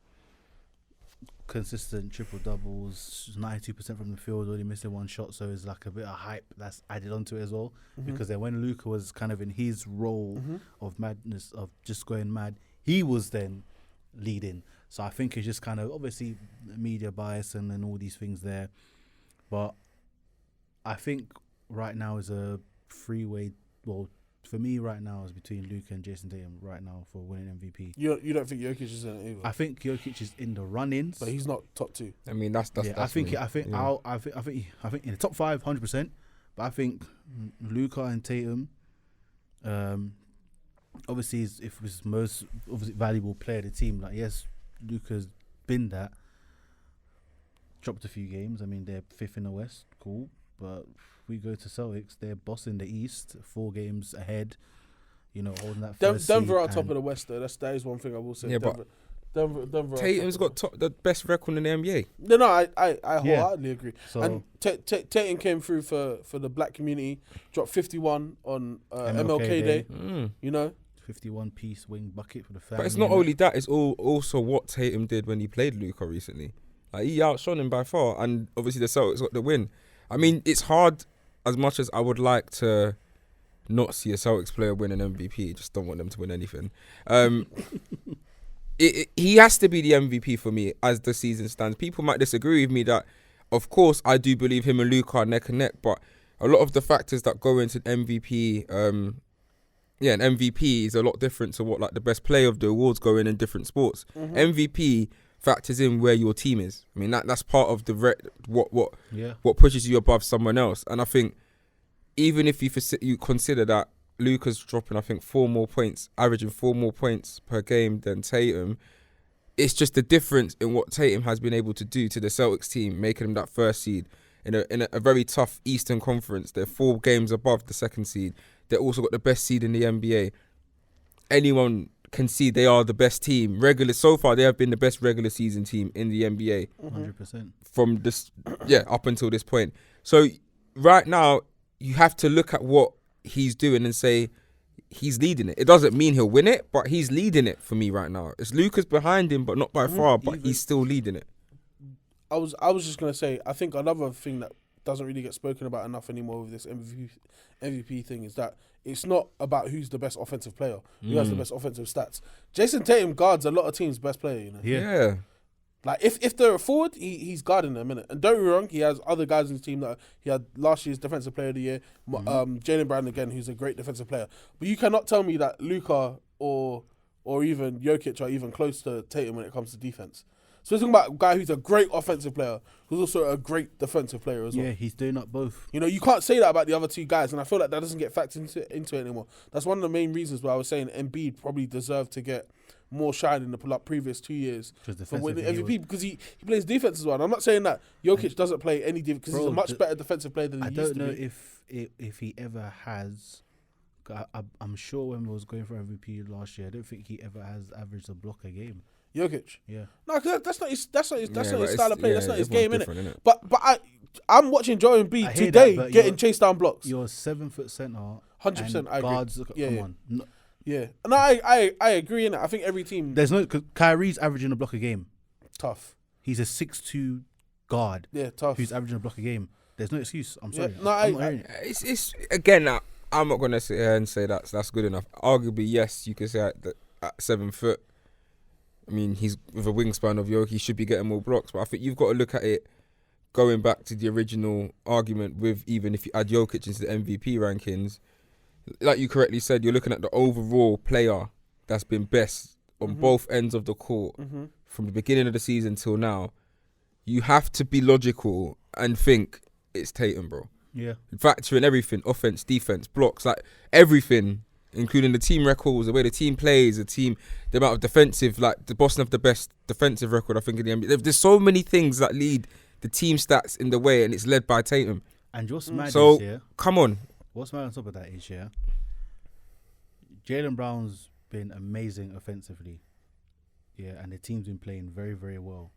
consistent triple doubles, 92% from the field, only missing one shot. So it's like a bit of hype that's added onto it as well. Because then when Luka was kind of in his role of madness, of just going mad, he was then leading. So I think it's just kind of obviously media bias and all these things there. But I think right now is a freeway. Well, for me right now is between Luka and Jason Tatum right now for winning MVP. You don't think Jokic is in it either? I think Jokic is in the run-ins, but he's not top 2. I mean, that's I think in the top 5, 100%. But I think Luka and Tatum, obviously, if was most obviously valuable player of the team. Like, yes, Luka's been that. Dropped a few games. I mean, they're 5th in the West. Cool. But if we go to Celtics, they're bossing the East, 4 games ahead. Holding that first Denver seed are top of the West, though. That is one thing I will say. Yeah, Denver Tatum's got the best record in the NBA. No, I wholeheartedly agree. So, and Tatum came through for the black community, dropped 51 on MLK Day. 51-piece wing bucket for the family. But it's not only that; it's also what Tatum did when he played Luka recently. Like, he outshone him by far, and obviously the Celtics got the win. I mean, it's hard as much as I would like to not see a Celtics player win an MVP. Just don't want them to win anything. He has to be the MVP for me as the season stands. People might disagree with me that, of course, I do believe him and Luka are neck and neck, but a lot of the factors that go into MVP, an MVP is a lot different to what like the best player of the awards go in different sports. MVP factors in where your team is. I mean, that's part of the what pushes you above someone else. And I think even if you consider that Luka's dropping, I think, 4 more points, averaging 4 more points per game than Tatum, it's just the difference in what Tatum has been able to do to the Celtics team, making them that first seed in a very tough Eastern Conference. They're 4 games above the second seed. They're also got the best seed in the NBA. Anyone can see they are the best team. So far, they have been the best regular season team in the NBA. 100%. From this, up until this point. So right now, you have to look at what he's doing and say he's leading it. It doesn't mean he'll win it, but he's leading it for me right now. It's Luka's behind him, but not by far, but he's still leading it. I was just going to say, I think another thing that doesn't really get spoken about enough anymore with this MVP thing is that it's not about who's the best offensive player, who has the best offensive stats. Jason Tatum guards a lot of teams' best player, Yeah. Like, if they're a forward, he's guarding them, innit? And don't get me wrong, he has other guys in his team that he had last year's Defensive Player of the Year, Jaylen Brown again, who's a great defensive player. But you cannot tell me that Luka or even Jokic are even close to Tatum when it comes to defense. So we're talking about a guy who's a great offensive player, who's also a great defensive player as well. Yeah, he's doing up both. You can't say that about the other 2 guys, and I feel like that doesn't get factored into it anymore. That's one of the main reasons why I was saying Embiid probably deserved to get more shine in the previous 2 years for winning MVP because he plays defense as well. And I'm not saying that Jokic doesn't play any defense because he's a much better defensive player than he used to be. I don't know if he ever has. I'm sure when we was going for MVP last year, I don't think he ever has averaged a block a game. Jokic, yeah, no, cause that's not his style of play. Yeah, that's not his game, innit? Innit? But I'm watching Joel Embiid today getting chased down blocks. You're 7-foot center, 100%. I agree. Guards, come on. No, yeah, and I agree in it. I think every team. There's no, cause Kyrie's averaging a block a game. Tough. He's a 6'2" guard. Yeah, tough. Who's averaging a block a game. There's no excuse. I'm sorry. Yeah, no, it's again. I'm not gonna sit here and say that's good enough. Arguably, yes, you could say at 7 foot. I mean, he's with a wingspan of Jokic, he should be getting more blocks. But I think you've got to look at it going back to the original argument with even if you add Jokic into the MVP rankings. Like you correctly said, you're looking at the overall player that's been best on both ends of the court from the beginning of the season till now. You have to be logical and think it's Tatum, bro. Yeah. Factor in everything, offense, defense, blocks, like everything, including the team records, the way the team plays, the amount of defensive, like the Boston have the best defensive record, I think, in the NBA. There's so many things that lead the team stats in the way, and it's led by Tatum. And what's mad so, is, yeah, come on. What's mad on top of that is, yeah, Jaylen Brown's been amazing offensively. Yeah, and the team's been playing very, very well.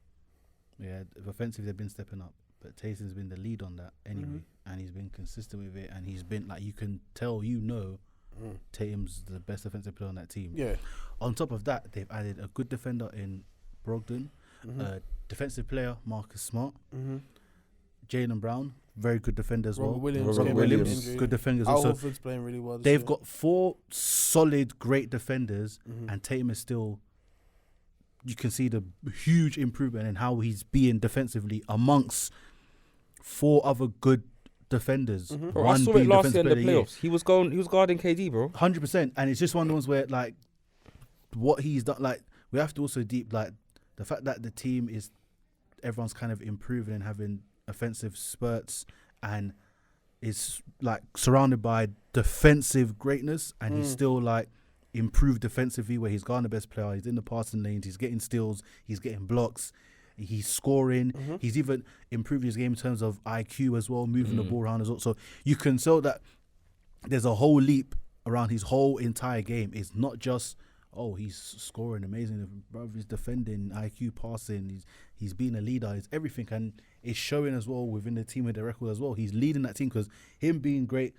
Yeah, offensively they've been stepping up. But Tatum's been the lead on that anyway. And he's been consistent with it. And he's been, like, you can tell, Tatum's the best defensive player on that team. Yeah. On top of that, they've added a good defender in Brogdon, defensive player Marcus Smart, Jaylen Brown, very good defender as well. Robert Williams, good defender as Al well. So Horford's playing really well. they've got 4 solid, great defenders, and Tatum is still. You can see the huge improvement in how he's being defensively amongst 4 other good defenders. Bro, I saw it last year in the playoffs. He was guarding KD, bro. 100%, and it's just one of the ones where like what he's done. Like we have to also the fact that the team is everyone's kind of improving and having offensive spurts and is like surrounded by defensive greatness, and he's still like improved defensively where he's gone the best player. He's in the passing lanes. He's getting steals. He's getting blocks. He's scoring. He's even improved his game in terms of IQ as well, moving the ball around as well. So you can tell that there's a whole leap around his whole entire game. It's not just, he's scoring amazing. He's defending, IQ, passing. He's being a leader. It's everything. And it's showing as well within the team with the record as well. He's leading that team because him being great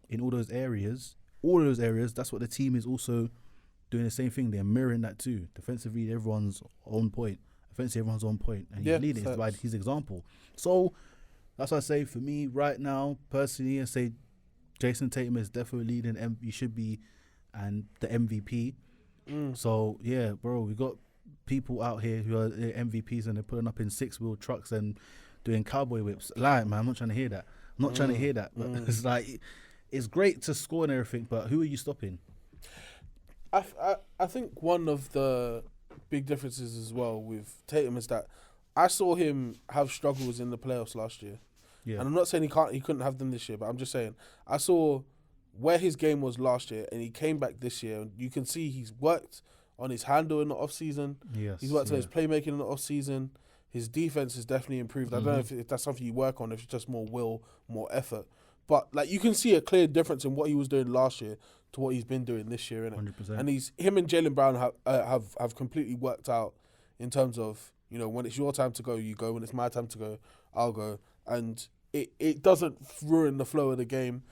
in all those areas, that's what the team is also doing the same thing. They're mirroring that too. Defensively, everyone's on point. Offensively, everyone's on point. And he's leading. It's by his example. So that's what I say for me right now, personally, I say Jason Tatum is definitely leading. He should be, and the MVP. So, yeah, bro, we got people out here who are MVPs and they're putting up in 6-wheel trucks and doing cowboy whips. Like, man, I'm not trying to hear that. But it's like, it's great to score and everything, but who are you stopping? I think one of the big differences as well with Tatum is that I saw him have struggles in the playoffs last year. Yeah. And I'm not saying he couldn't have them this year, but I'm just saying I saw where his game was last year and he came back this year, and you can see he's worked on his handle in the off season. Yes. He's worked on his playmaking in the off season. His defense has definitely improved. I don't know if that's something you work on, if it's just more will, more effort. But like you can see a clear difference in what he was doing last year to what he's been doing this year, innit? 100%. And him and Jaylen Brown have completely worked out in terms of, you know, when it's your time to go, you go. When it's my time to go, I'll go. And it doesn't ruin the flow of the game.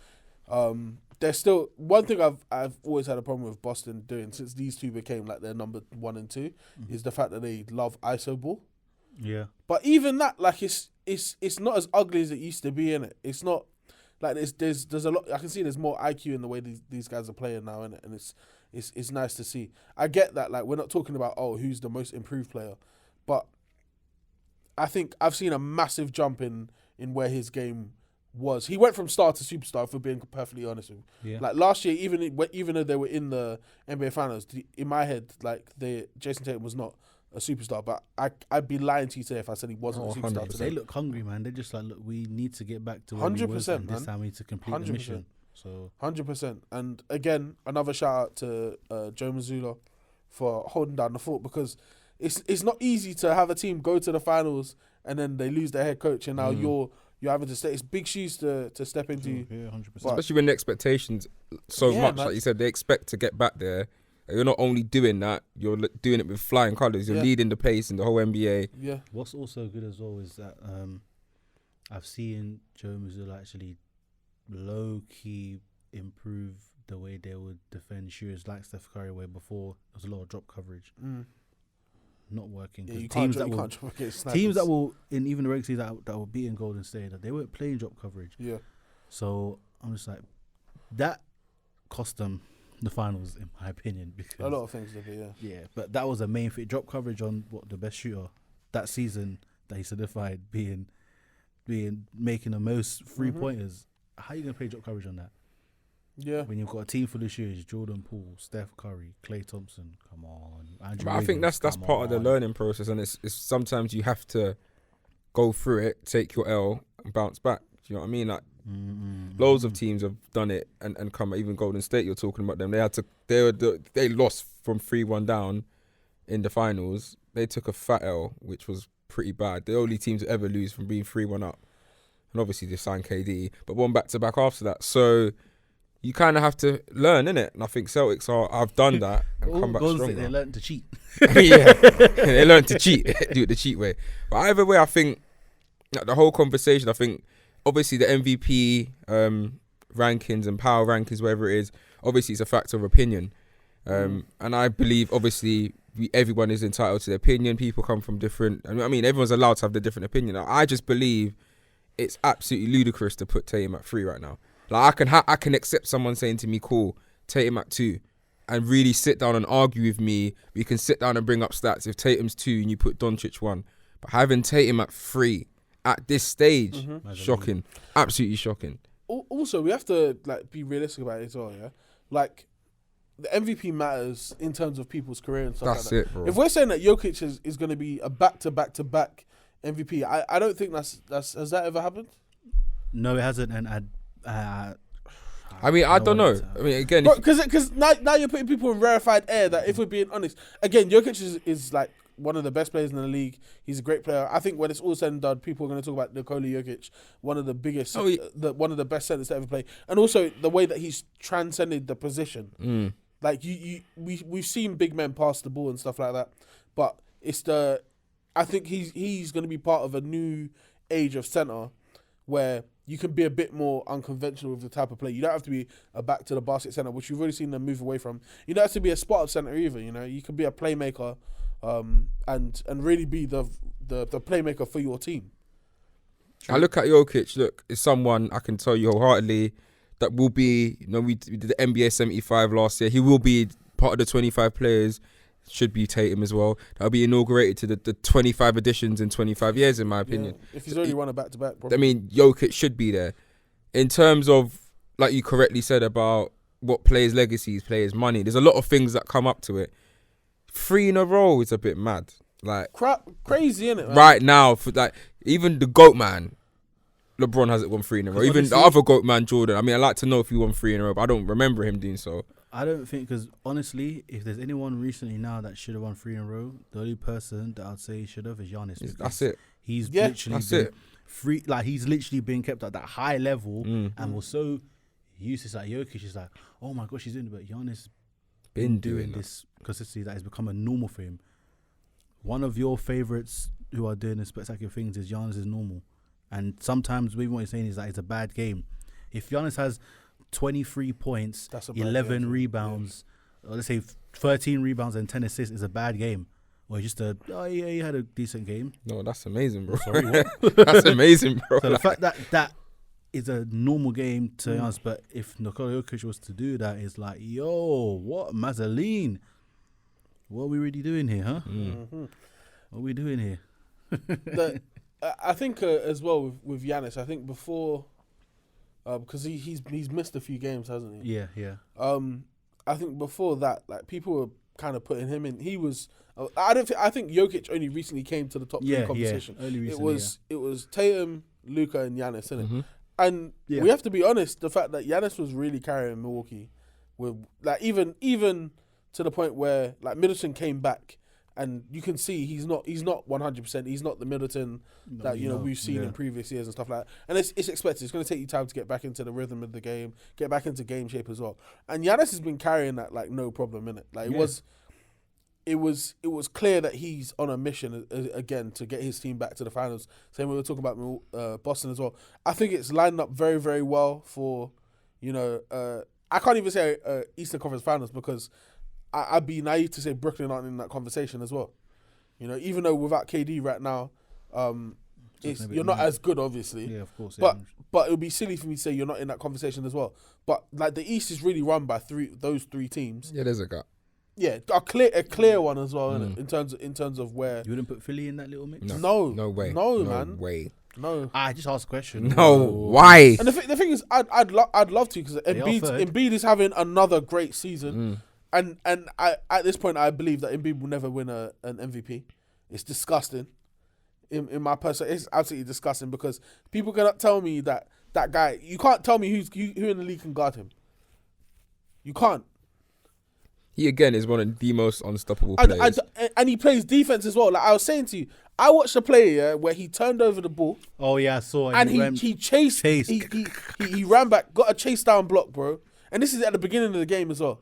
There's still one thing I've always had a problem with Boston doing since these two became like their number 1 and 2 is the fact that they love ISO ball. Yeah. But even that, like it's not as ugly as it used to be, innit? It's not like there's a lot. I can see there's more IQ in the way these guys are playing now, innit? And it's nice to see. I get that, like we're not talking about who's the most improved player, but I think I've seen a massive jump in where his game was. He went from star to superstar, for being perfectly honest with you. Yeah. Like last year, even though they were in the NBA Finals, in my head, like Jason Tatum was not a superstar, but I'd be lying to you today if I said he wasn't a superstar today. They look hungry, man. They're just like, look, we need to get back to where we was, and this time we need to complete the mission. So 100%. And again, another shout out to Joe Mazzulla for holding down the fort, because it's not easy to have a team go to the finals and then they lose their head coach, and now you're having to stay. It's big shoes to step into. Yeah, 100%. Especially when the expectations so much, man. Like you said, they expect to get back there. You're not only doing that, you're doing it with flying colours. You're leading the pace in the whole NBA. Yeah. What's also good as well is that I've seen Joe Mazzulla actually low-key improve the way they would defend shooters like Steph Curry, where before there was a lot of drop coverage. Not working. Yeah, teams that will in even the regular season that were beating Golden State, that they weren't playing drop coverage. Yeah. So I'm just like, that cost them the finals, in my opinion, because a lot of things did, yeah. But that was a main thing. Drop coverage on the best shooter that season that he solidified making the most 3-pointers. How are you gonna play drop coverage on that? Yeah. When you've got a team full of shooters, Jordan Poole, Steph Curry, Klay Thompson, come on. But I think that's part of the learning process, and it's sometimes you have to go through it, take your L, and bounce back. Do you know what I mean? Like loads of teams have done it and come. Even Golden State, you're talking about them. They lost from 3-1 down in the finals. They took a fat L, which was pretty bad. The only team to ever lose from being 3-1 up, and obviously they signed KD, but won back to back after that. So you kind of have to learn, innit? And I think Celtics have done that and come back stronger. They learned to cheat. Yeah, they learned to cheat, do it the cheat way. But either way, I think the whole conversation, I think obviously the MVP rankings and power rankings, whatever it is, obviously it's a factor of opinion. And I believe, obviously, everyone is entitled to their opinion. People come from different... I mean, everyone's allowed to have their different opinion. I just believe it's absolutely ludicrous to put Tatum at 3 right now. Like, I can accept someone saying to me, cool, Tatum at 2, and really sit down and argue with me. We can sit down and bring up stats. If Tatum's 2 and you put Doncic 1. But having Tatum at 3 at this stage, shocking. Absolutely shocking. Also, we have to like be realistic about it as well, yeah? Like, the MVP matters in terms of people's career and stuff That's like that. it, bro. If we're saying that Jokic is going to be a back-to-back-to-back MVP, I don't think that's has that ever happened? No, it hasn't, and I mean, I don't know. I mean, again... Because now you're putting people in rarefied air that, if we're being honest, again, Jokic is like one of the best players in the league. He's a great player. I think when it's all said and done, people are going to talk about Nikola Jokic, one of the biggest, one of the best centers to ever play, and also the way that he's transcended the position. Like we've seen big men pass the ball and stuff like that, but I think he's going to be part of a new age of center where you can be a bit more unconventional with the type of play. You don't have to be a back to the basket center, which you've already seen them move away from. You don't have to be a spot up center either. You know, you can be a playmaker, and really be the playmaker for your team. I look at Jokic. Look, is someone I can tell you wholeheartedly that will be. You know, we did the NBA 75 last year. He will be part of the 25 players. Should be Tatum as well. That'll be inaugurated to the 25 editions in 25 years, in my opinion. Yeah, if he's already won a back-to-back, probably. I mean, Jokic should be there. In terms of, like you correctly said about what players' legacies, players' money, there's a lot of things that come up to it. 3 in a row is a bit mad. Like crazy, isn't it? Man? Right now, for like even the GOAT man, LeBron hasn't won 3 in a row. Even the other GOAT man, Jordan. I mean, I'd like to know if he won 3 in a row, but I don't remember him doing so. I don't think, because honestly, if there's anyone recently now that should have won 3 in a row, the only person that I'd say should have is Giannis. That's it. He's literally been free, like he's literally been kept at that high level and was so used to like Jokic is like, oh my gosh, he's doing it, but Giannis been doing this consistency that has become a normal for him. One of your favorites who are doing the spectacular things is Giannis is normal, and sometimes what you're saying is that it's a bad game. If Giannis has 23 points, 11 rebounds, or let's say 13 rebounds and 10 assists is a bad game. Or just he had a decent game. No, that's amazing, bro. Sorry, what? That's amazing, bro. So the fact that is a normal game to be honest, but if Nikola Jokic was to do that, it's like, yo, what, Mazzoline? What are we really doing here, huh? What are we doing here? I think as well with Giannis, I think before... because he's missed a few games, hasn't he? Yeah. I think before that, like people were kind of putting him in. He was. I think Jokic only recently came to the top 3 conversation. Only recently, it was Tatum, Luka, and Giannis, isn't it? And we have to be honest. The fact that Giannis was really carrying Milwaukee, with like even to the point where like Middleton came back. And you can see he's not 100%. He's not the Middleton that we've seen in previous years and stuff like that. And it's expected. It's going to take you time to get back into the rhythm of the game, get back into game shape as well. And Giannis has been carrying that like no problem in it. Like it was clear that he's on a mission again to get his team back to the finals. Same way we're talking about Boston as well. I think it's lined up very, very well for I can't even say Eastern Conference Finals because. I'd be naive to say Brooklyn aren't in that conversation as well. You know, even though without KD right now, you're not as good, obviously. Yeah, of course. But it would be silly for me to say you're not in that conversation as well. But like the East is really run by those 3 teams. Yeah, there's a gap. Yeah, a clear one as well, innit? In terms of where you wouldn't put Philly in that little mix. No way, no man, no. I just asked a question. No, why? And the thing is, I'd love to because Embiid is having another great season. And I at this point I believe that Embiid will never win an MVP. It's disgusting. In my personal, it's absolutely disgusting because people cannot tell me that guy. You can't tell me who in the league can guard him. You can't. He again is one of the most unstoppable players. And he plays defense as well. Like I was saying to you, I watched a play where he turned over the ball. Oh yeah, I saw it. And he chased. He ran back, got a chase down block, bro. And this is at the beginning of the game as well.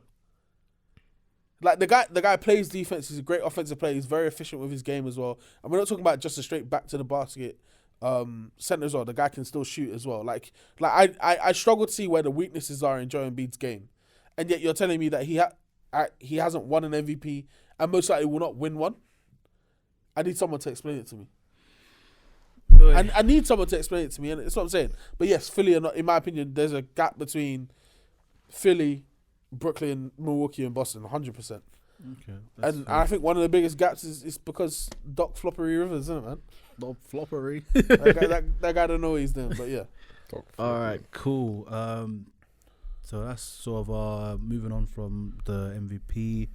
Like the guy plays defense. He's a great offensive player. He's very efficient with his game as well. And we're not talking about just a straight back to the basket center as well. The guy can still shoot as well. Like I struggle to see where the weaknesses are in Joel Embiid's game. and yet you're telling me that he hasn't won an MVP and most likely will not win one. I need someone to explain it to me. And I need someone to explain it to me, and that's what I'm saying. But yes, Philly are not, in my opinion, there's a gap between Philly, Brooklyn, Milwaukee, and Boston, 100%. Okay. And I think one of the biggest gaps is because Doc Floppery Rivers, isn't it, man? Doc Floppery. that guy don't know what he's doing, but yeah. All right, cool. So that's sort of moving on from the MVP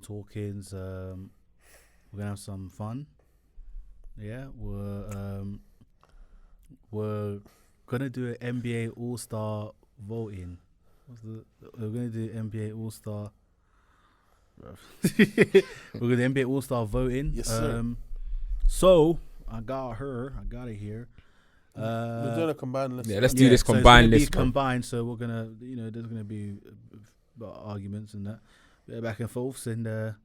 talkings. We're gonna have some fun. Yeah, we're gonna do an NBA All-Star voting. We're gonna do NBA All-Star. We're gonna do NBA All-Star voting. Yes, sir. So I got it here. We're doing a combined list. Yeah, let's do this combined list. Combined, so we're gonna, there's gonna be arguments and that, back and forths, and then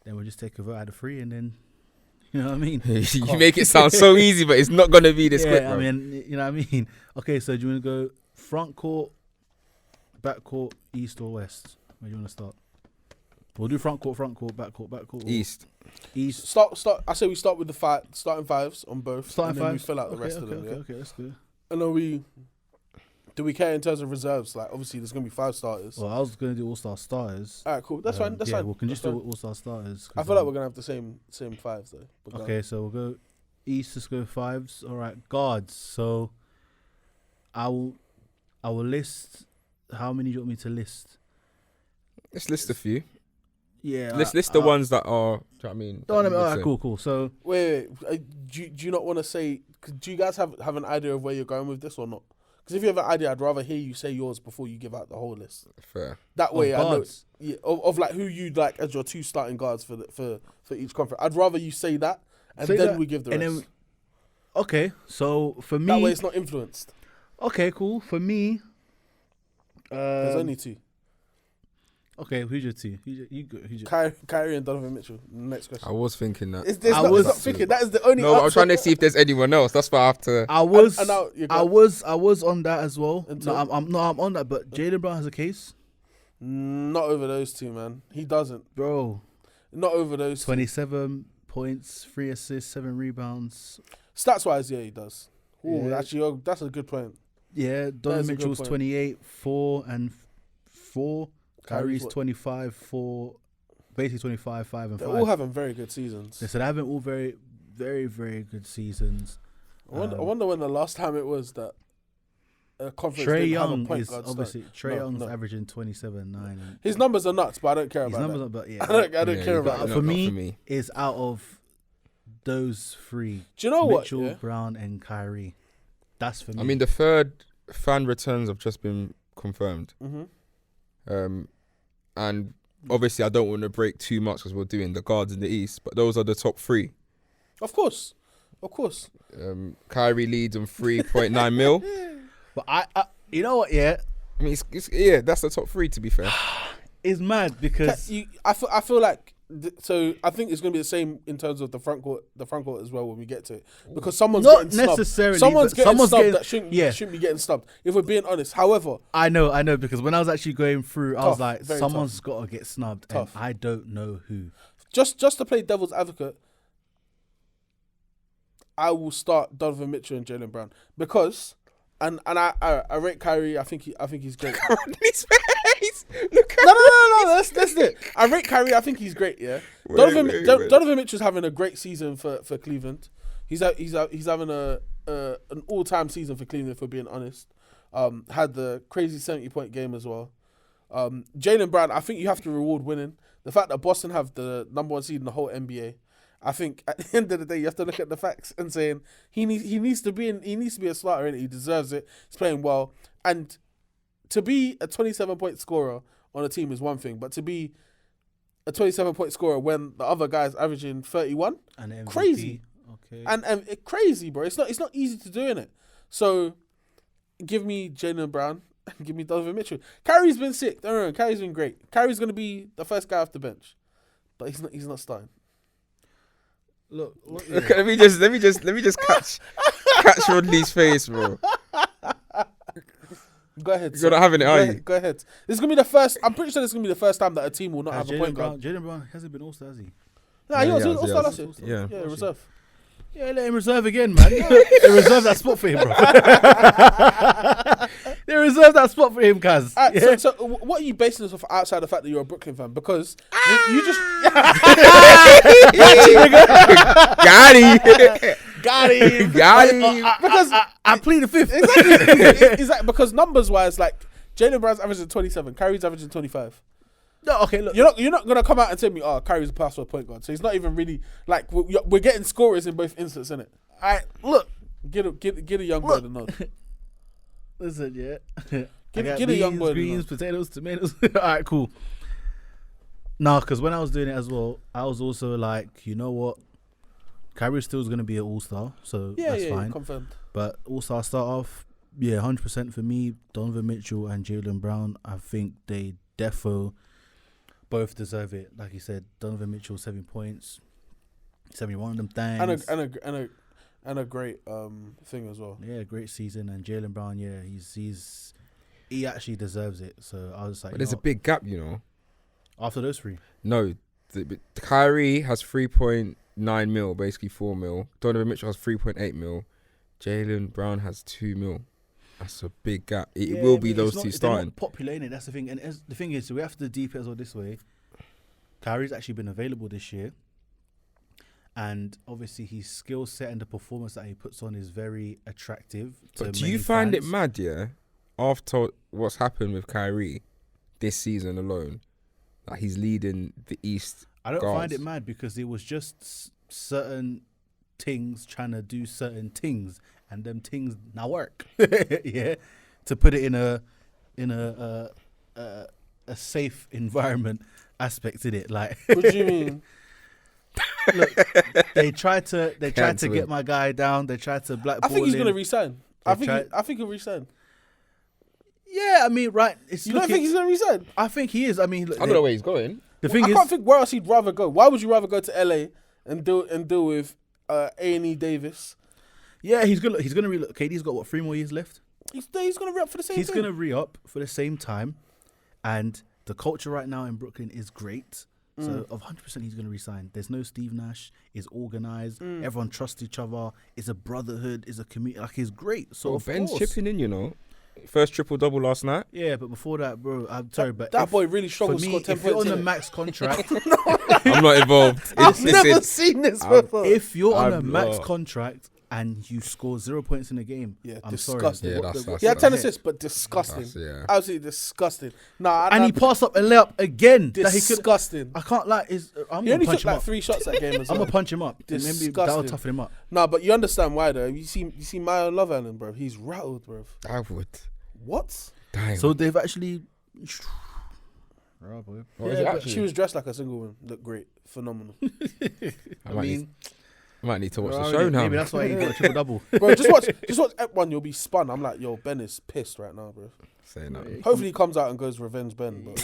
we'll just take a vote out of three, and then, you know what I mean? You make it sound so easy, but it's not gonna be this quick, bro. I mean, you know what I mean? Okay, so do you want to go front court, back court, east or west? Where do you want to start? We'll do front court, back court. East. Start. I say we start with the starting fives on both. Starting and then fives. We fill out the rest of them. Okay, that's good. And then do we care in terms of reserves? Like, obviously, there's gonna be 5 starters. Well, I was gonna do all-star starters. All right, cool. That's fine. That's fine. We can just do all-star starters. I feel like we're gonna have the same 5s though. But Okay, so we'll go east. Let's go 5s. All right, guards. So I will list. How many do you want me to list? Let's list a few. Yeah, Let's list the ones that are. Do you know what I mean? All right, cool. So wait. Do you not want to say? Do you guys have an idea of where you're going with this or not? Because if you have an idea, I'd rather hear you say yours before you give out the whole list. Fair. That way, I know. Guards. Yeah, of like who you'd like as your 2 starting guards for each conference. I'd rather you say that, and Say then that, we give the and rest. then okay, so for me, That way, it's not influenced. okay, cool. For me, There's only 2. okay. Who's your two? Who's your Kyrie and Donovan Mitchell. Next question. I was thinking that. It's not thinking. That is the only. No, I'm answer. trying to see if there's anyone else. That's why I have to. I was on that as well. Until- I'm on that, but Jaylen Brown has a case, Not over those 2, man. He doesn't. bro. Not over those 2. 27 points, 3 assists, 7 rebounds. Stats wise, yeah, he does. Ooh, Yeah. actually, that's a good point. Yeah, That Donovan is a good Mitchell's point. 28, 4 and 4. Kyrie's what? 25, 4, basically 25, 5 and They're 5. all having very good seasons. So they're having all very, very, very good seasons. I wonder when the last time it was that a conference Trey didn't have a Young point is guard obviously Trey No, Young's no. averaging 27, 9. And His numbers are nuts, but I don't care his about numbers, that. are, but yeah, I don't Yeah, care you about got- that. For not me, is out of those 3. Do you know what? Mitchell, Yeah? Brown, and Kyrie. That's for me. I mean, the third fan returns have just been confirmed. Mm-hmm. And obviously, I don't want to break too much because we're doing the guards in the East, but those are the top 3. Of course. Kyrie leads on 3.9 mil. but I you know what? Yeah, I mean, yeah, that's the top 3 to be fair. it's mad because I feel like so I think it's going to be the same in terms of the front court as well when we get to it, because someone's not getting snubbed. necessarily. Someone's but getting snubbed getting- that shouldn't be getting snubbed. If we're being honest, however, I know because when I was actually going through, I was Tough, like, very someone's got to get snubbed, Tough. and I don't know who. just to play devil's advocate, I will start Donovan Mitchell and Jaylen Brown because, and I rate Kyrie. I think he's great. His face. Look at No. That's it. I rate Kyrie. I think he's great. Yeah. Wait. Donovan Mitchell's having a great season for Cleveland. He's having an all-time season for Cleveland, if we're being honest. Had the crazy 70-point game as well. Jaylen Brown, I think you have to reward winning. The fact that Boston have the number 1 seed in the whole NBA, I think at the end of the day you have to look at the facts and saying he needs to be a starter, and he deserves it. He's playing well, and to be a 27-point scorer on a team is one thing, but to be a 27-point scorer when the other guy's averaging 31, And MVP, crazy. Okay. and crazy, bro. It's not easy to do, innit? So give me Jaylen Brown and give me Donovan Mitchell. Kyrie's been sick. Don't worry, Kyrie's been great. Kyrie's gonna be the first guy off the bench, but he's not starting. Look, Look, let me just catch Rodney's face, bro. Go ahead. You're not having it, are you? Go ahead. This is gonna be the first. I'm pretty sure this is gonna be the first time that a team will not have a point guard. Jaylen Brown hasn't been All-Star, has he? Nah, he was All-Star last year. Yeah. Yeah, reserve. Yeah, let him reserve again, man. They reserve that spot for him, bro. They reserve that spot for him, Kaz. Yeah. So what are you basing this off outside the fact that you're a Brooklyn fan? Because you just Got him. Because I plead the fifth. Exactly. Exactly. Because numbers wise, like Jaylen Brown's averaging 27, Kyrie's averaging 25. No, okay, look. You're not gonna come out and tell me, oh, Kyrie's a pass for a point guard. So he's not even really like we're getting scorers in both instances, isn't it? Look. Get a young boy the nod. Listen, yeah. Get a young boy greens, potatoes, tomatoes. All right, cool. No, because when I was doing it as well, I was also like, you know what? Kyrie still is going to be an All-Star, so that's fine. Confirmed. But All-Star start off, 100% for me. Donovan Mitchell and Jaylen Brown, I think they both deserve it. Like you said, Donovan Mitchell 7 points, 71 of them things, and a great thing as well. Yeah, great season. And Jaylen Brown, he actually deserves it. So I was like, but there's a big gap, you know. After those three, no, Kyrie has 3.9 mil, basically 4 mil. Donovan Mitchell has 3.8 mil. Jaylen Brown has 2 mil. That's a big gap. It will be those two starting. They're not populating it. That's the thing. And the thing is, we have to deep it as well this way. Kyrie's actually been available this year, and obviously his skill set and the performance that he puts on is very attractive. But do you find it mad, after what's happened with Kyrie this season alone, that he's leading the East? I don't find it mad because it was just certain things trying to do certain things, and them things now work. Yeah, to put it in a safe environment aspect in it. Like, what do you mean? Look, they tried to get my guy down. They tried to blackball him. I think he's gonna resign. I think he'll resign. Yeah, I mean, right. You don't think he's gonna resign? I think he is. I mean, look, I don't know where he's going. The thing is, I can't think where else he'd rather go. Why would you rather go to LA and deal with A&E Davis? Yeah, he's gonna relocate. He's got what, 3 more years left? He's gonna re-up for the same. He's thing. gonna re-up for the same time, and the culture right now in Brooklyn is great. So of 100% he's gonna resign. There's no Steve Nash. It's organized. Everyone trusts each other. It's a brotherhood. It's a community. Like, it's great. So Ben's chipping in, you know. First triple-double last night. Yeah, but before that, bro, I'm sorry, but that boy really struggled to score 10 if you're points. on a max contract, I'm not involved. I've never seen this before. if you're on a max contract and you score 0 points in a game, I'm disgusting. sorry. That's He had 10 assists, but disgusting. Absolutely disgusting. And he passed up a layup again. Disgusting. I can't lie. He only took like 3 shots that game as well. I'm gonna punch him up. Disgusting. Maybe that'll toughen him up. Nah, but you understand why though. You see Maya on Love Island, bro. He's rattled, bro. I would. What? Damn. So they've actually. She was dressed like a single woman. Looked great, phenomenal. I might need to watch the show now. Maybe that's why he got a triple double. Bro, just watch F1. You'll be spun. I'm like, yo, Ben is pissed right now, bro. Say nothing. Hopefully he comes out and goes revenge Ben. But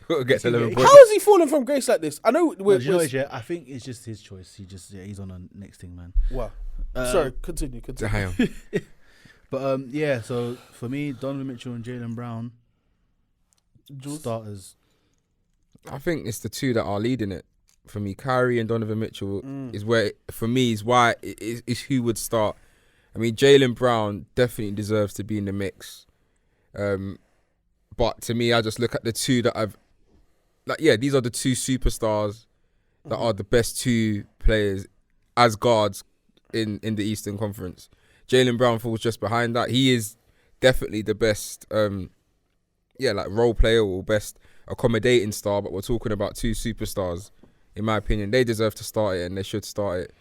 Gotta get to 11 points. how is he falling from grace like this? I know. I think it's just his choice. He's on the next thing, man. Wow. Sorry, continue. Damn. But so for me, Donovan Mitchell and Jaylen Brown, starters. I think it's the two that are leading it. For me, Kyrie and Donovan Mitchell is where, for me, is why is who would start. I mean, Jaylen Brown definitely deserves to be in the mix. But to me, I just look at the two that I've, these are the two superstars that are the best two players as guards in the Eastern Conference. Jaylen Brown falls just behind that. He is definitely the best, role player or best accommodating star. But we're talking about two superstars. In my opinion, they deserve to start it, and they should start it.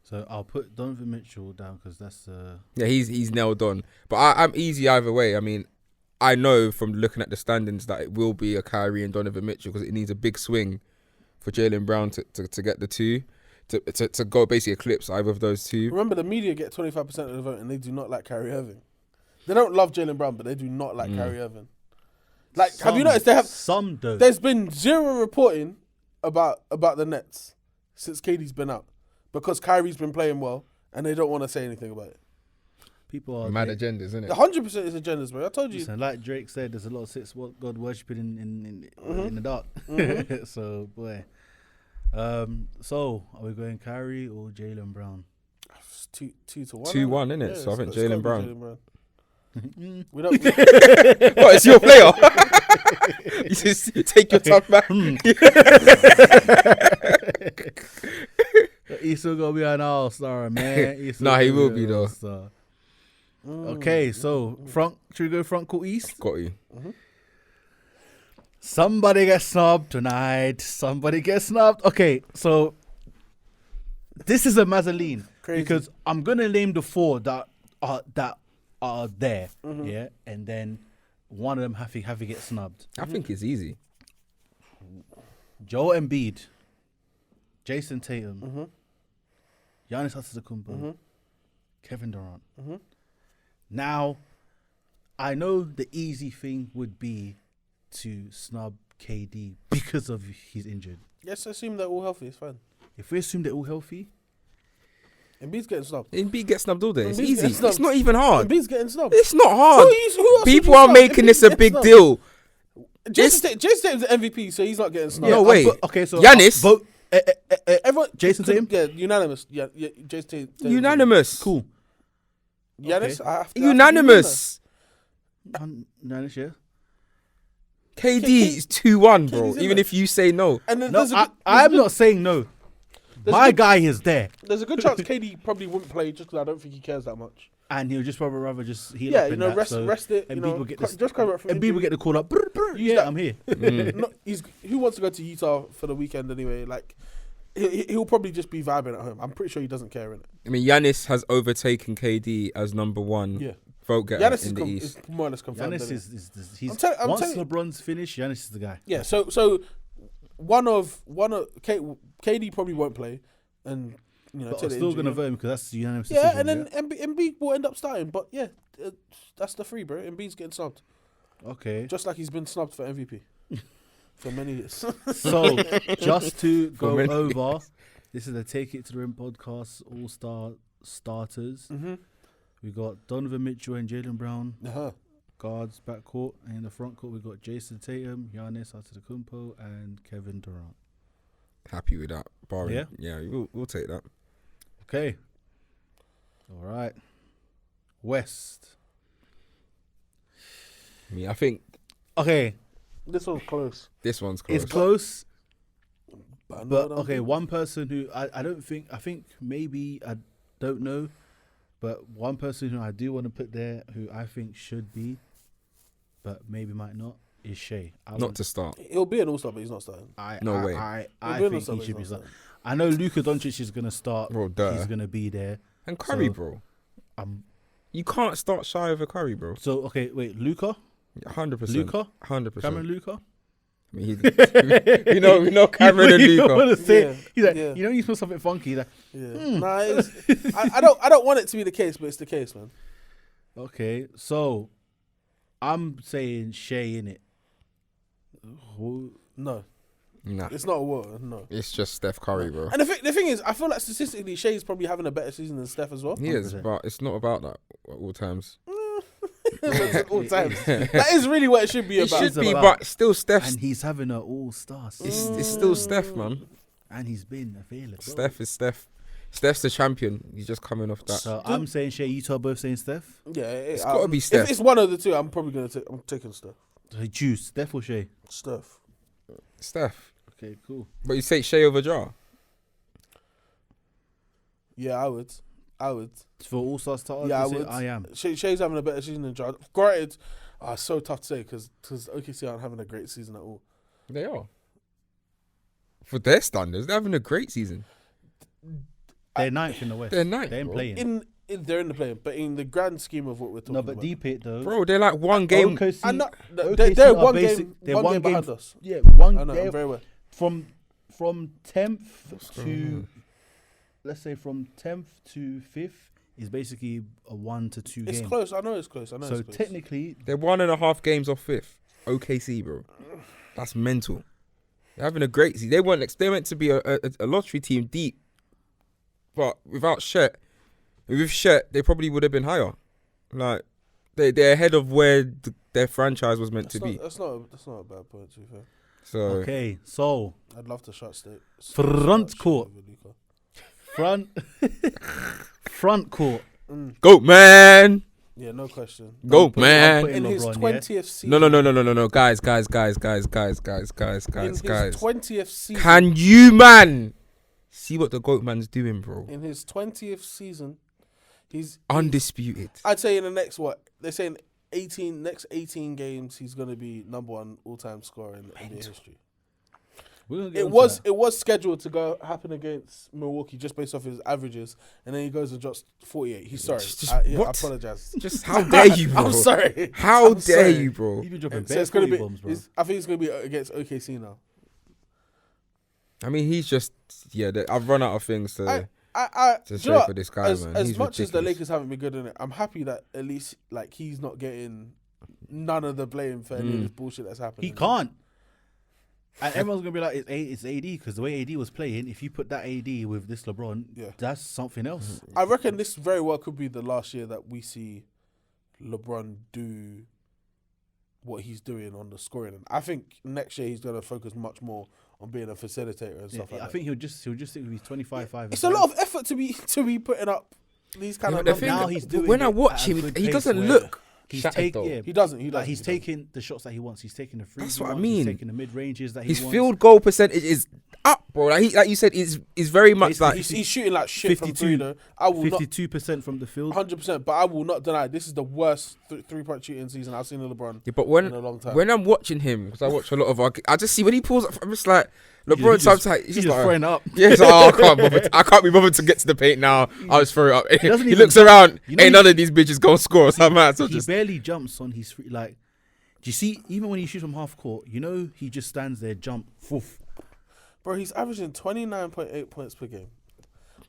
So I'll put Donovan Mitchell down because that's he's nailed on. But I'm easy either way. I mean, I know from looking at the standings that it will be a Kyrie and Donovan Mitchell because it needs a big swing for Jaylen Brown to get the two to go basically eclipse either of those two. Remember, the media get 25% of the vote, and they do not like Kyrie Irving. They don't love Jaylen Brown, but they do not like Kyrie Irving. Like, have you noticed they have some? There's been zero reporting about the Nets since KD's been out because Kyrie's been playing well, and they don't want to say anything about it. People are Mad agendas, isn't it? 100% is agendas, bro. I told you. Listen, like Drake said, there's a lot of six God worshipping in the dark. So boy, so are we going Kyrie or Jaylen Brown? It's 2-1. 2-1, isn't it? So I think Jaylen Brown. We don't. What, it's your player? You just take your time back. He's still gonna be an all-star, man. Nah, he will be though. All-star. Okay, so should we go front court east? Got you. Somebody gets snubbed tonight. Somebody gets snubbed. Okay, so this is a Mazzoline because I'm gonna name the four that are there, yeah, and then one of them have to get snubbed. I think it's easy. Joel Embiid, Jason Tatum, Giannis Antetokounmpo, Kevin Durant. Now, I know the easy thing would be to snub KD because of he's injured. Yes, assume they're all healthy. It's fine. If we assume they're all healthy, Embiid's getting snubbed. Embiid gets snubbed all day. It's Embiid's easy. getting snubbed. It's not even hard. Embiid's getting snubbed. It's not hard. Who else People would you are snub? making this a Embiid's big getting deal. Jason Tatum's the MVP, so he's not getting snubbed. No way. Okay, so Giannis? vote. Everyone, Jason Tatum? Yeah, unanimous. Yeah, Jason Tatum. Unanimous. Cool. Giannis, Okay. I have to. Unanimous. Unanimous, yeah. KD is 2-1, bro. KD's in Even there. if you say no. And then No, I'm not saying no. My guy is there, There's a good chance KD probably wouldn't play just because I don't think he cares that much. and he'll just probably rather just heal Yeah, up you in know, that, rest so it. and You people know, get this, just come back from and people injury. get the call up. Use Yeah, that. I'm here. Who wants to go to Utah for the weekend anyway? Like, he'll probably just be vibing at home. I'm pretty sure he doesn't care in it. I mean, Giannis has overtaken KD as number one Yeah, vote getter Giannis in the East. is more or less confirmed. Giannis isn't it? is he's I'm once telling you- LeBron's finished, Giannis is the guy. Yeah, so one of KD probably won't play, and you know, But take I'm the still injury, gonna yeah. vote him because that's the unanimous Yeah, decision. and then Embiid will end up starting, but yeah, that's the three, bro. Embiid's getting snubbed, Okay. just like he's been snubbed for MVP for many years. So just to go many over, this is the Take It to the Rim podcast All-Star starters. We got Donovan Mitchell and Jaylen Brown guards backcourt, and in the front court we got Jason Tatum, Giannis Antetokounmpo, and Kevin Durant. Happy with that. Barring. Yeah? Yeah, we'll take that. Okay. All right. West. I mean, I think Okay, This one's close, this one's close. it's close, but but okay, one person who I think maybe, I don't know, but one person who I do want to put there who I think should be, but maybe might not, is Shea. Not to start. he'll be an all-star, but he's not starting. No way. I He'll be think an all-star, he but should be he's not starting. I know Luka Doncic is gonna start. Bro, duh. He's gonna be there. And Curry, So- bro. Um. You can't start shy of a Curry, bro. So okay, wait, Luka, 100%. Luka, 100%. Cameron Luka. I mean, we know Cameron and You don't Luka. want to say. Yeah, He's like, yeah. you know, you smell something funky. He's like, Yeah, nah, I don't want it to be the case, but it's the case, man. okay, so I'm saying Shea in it. No, Nah, it's not a war. No. it's just Steph Curry, bro. And the thing is, I feel like statistically, Shea's probably having a better season than Steph as well. He is, 100%. but it's not about that at all times. All times. That is really what it should be It about. should be, about- but still Steph's. And he's having an all-star season, It's still Steph, man. and he's been available. Steph is Steph. Steph's the champion. He's just coming off that. So I'm saying Shea. You two are both saying Steph. Yeah, It's gotta be Steph. If it's one of the two, I'm probably I'm taking Steph. So choose Steph or Shea. Steph. Steph. Okay, cool. But you say Shea over Jar. Yeah, I would. For all-star starters, Yeah, I you say would. I am. Shea's having a better season than Jar. Granted, it's so tough to say because OKC aren't having a great season at all. They are. For their standards, they're having a great season. They're ninth in the West. They're ninth, They ain't bro. playing. They're in the play, but in the grand scheme of what we're talking No, about. but deep it though. Bro, they're like one game. OKC, I'm not. OKC They're are one basic- game. they're One one game game behind us. Yeah, one. I know. they're I'm very well. from 10th going to on? let's say from 10th to 5th is basically a 1 to 2 It's game. close. I know it's close. So it's close. technically, They're 1.5 games off fifth. OKC, bro. That's mental. They're having a great season. They meant to be a lottery team deep. But without Shet, with Shet, they probably would have been higher. Like they're ahead of where their franchise was meant to be. That's not a bad point, to be fair. So Okay, so I'd love to shut state. front court. Front court. Goat man, Yeah, no question. goat I'm man. putting In his LeBron, 20th season. No, guys. In his 20th season. Can you, man, see what the goat man's doing, bro? In his 20th season, he's Undisputed. I'd say in the next they're saying 18 games, he's gonna be number one all-time scorer in NBA history. It was scheduled to happen against Milwaukee just based off his averages, and then he goes and drops 48. He's sorry. I apologize. Just how dare you, bro? I'm sorry. How dare you, bro? You've been dropping So bare it's gonna 40 be. bombs, bro. I think it's gonna be against OKC now. I mean, he's just I've run out of things to Do you say know for this guy, as, man. As He's much as the ridiculous. Lakers haven't been good in it, I'm happy that at least like he's not getting none of the blame for any of this bullshit that's happening. He can't. And everyone's gonna be like, it's AD, because the way AD was playing, if you put that AD with this LeBron, that's something else. I reckon this very well could be the last year that we see LeBron do what he's doing on the scoring. And I think next year he's gonna focus much more on being a facilitator and stuff like I that. think he'll just stick with his 25-5. It's a lot of effort to be putting up these kind of The numbers. thing, now he's doing when I it watch at a him, good he pace doesn't where look He's shattered, though. He doesn't. Like he's taking the shots that he wants. He's taking the free. That's what I mean. He's taking the mid ranges that he His wants. field goal percentage is up, bro. Like you said, is very much Basically, like He's shooting like shit from three though. I will not 52% from the field. 100%, but I will not deny this is the worst three-point shooting season I've seen in LeBron Yeah, but in a long time. when I'm watching him, because I watch a lot of I just see when he pulls up, I'm just like He LeBron. just- Sometimes He's he's just like, throwing it up. yeah, he's like, oh, I can't be bothered to get to the paint now. I'll just throw it up. doesn't He even- looks around. you know Ain't he- none of these bitches gonna score. So man, so He just barely jumps on his free. Like, do you see? Even when he shoots from half court, he just stands there, jump, woof. Bro, he's averaging 29.8 points per game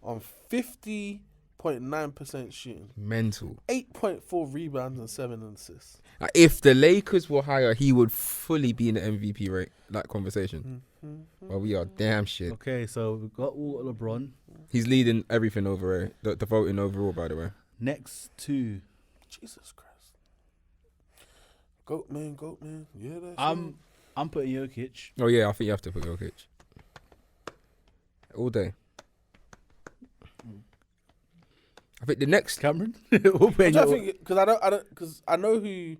on 50.9% shooting, mental. 8.4 rebounds and 7 assists. Like, if the Lakers were higher, he would fully be in the MVP rate. That conversation. Well, we are damn shit. Okay, so we've got all LeBron. He's leading everything over here. The voting overall, by the way. Next two. Jesus Christ. Goat man. Yeah, that's I'm putting Jokic. Oh yeah, I think you have to put Jokic. All day. I think the next. Cameron. We'll put I your- think because I know who.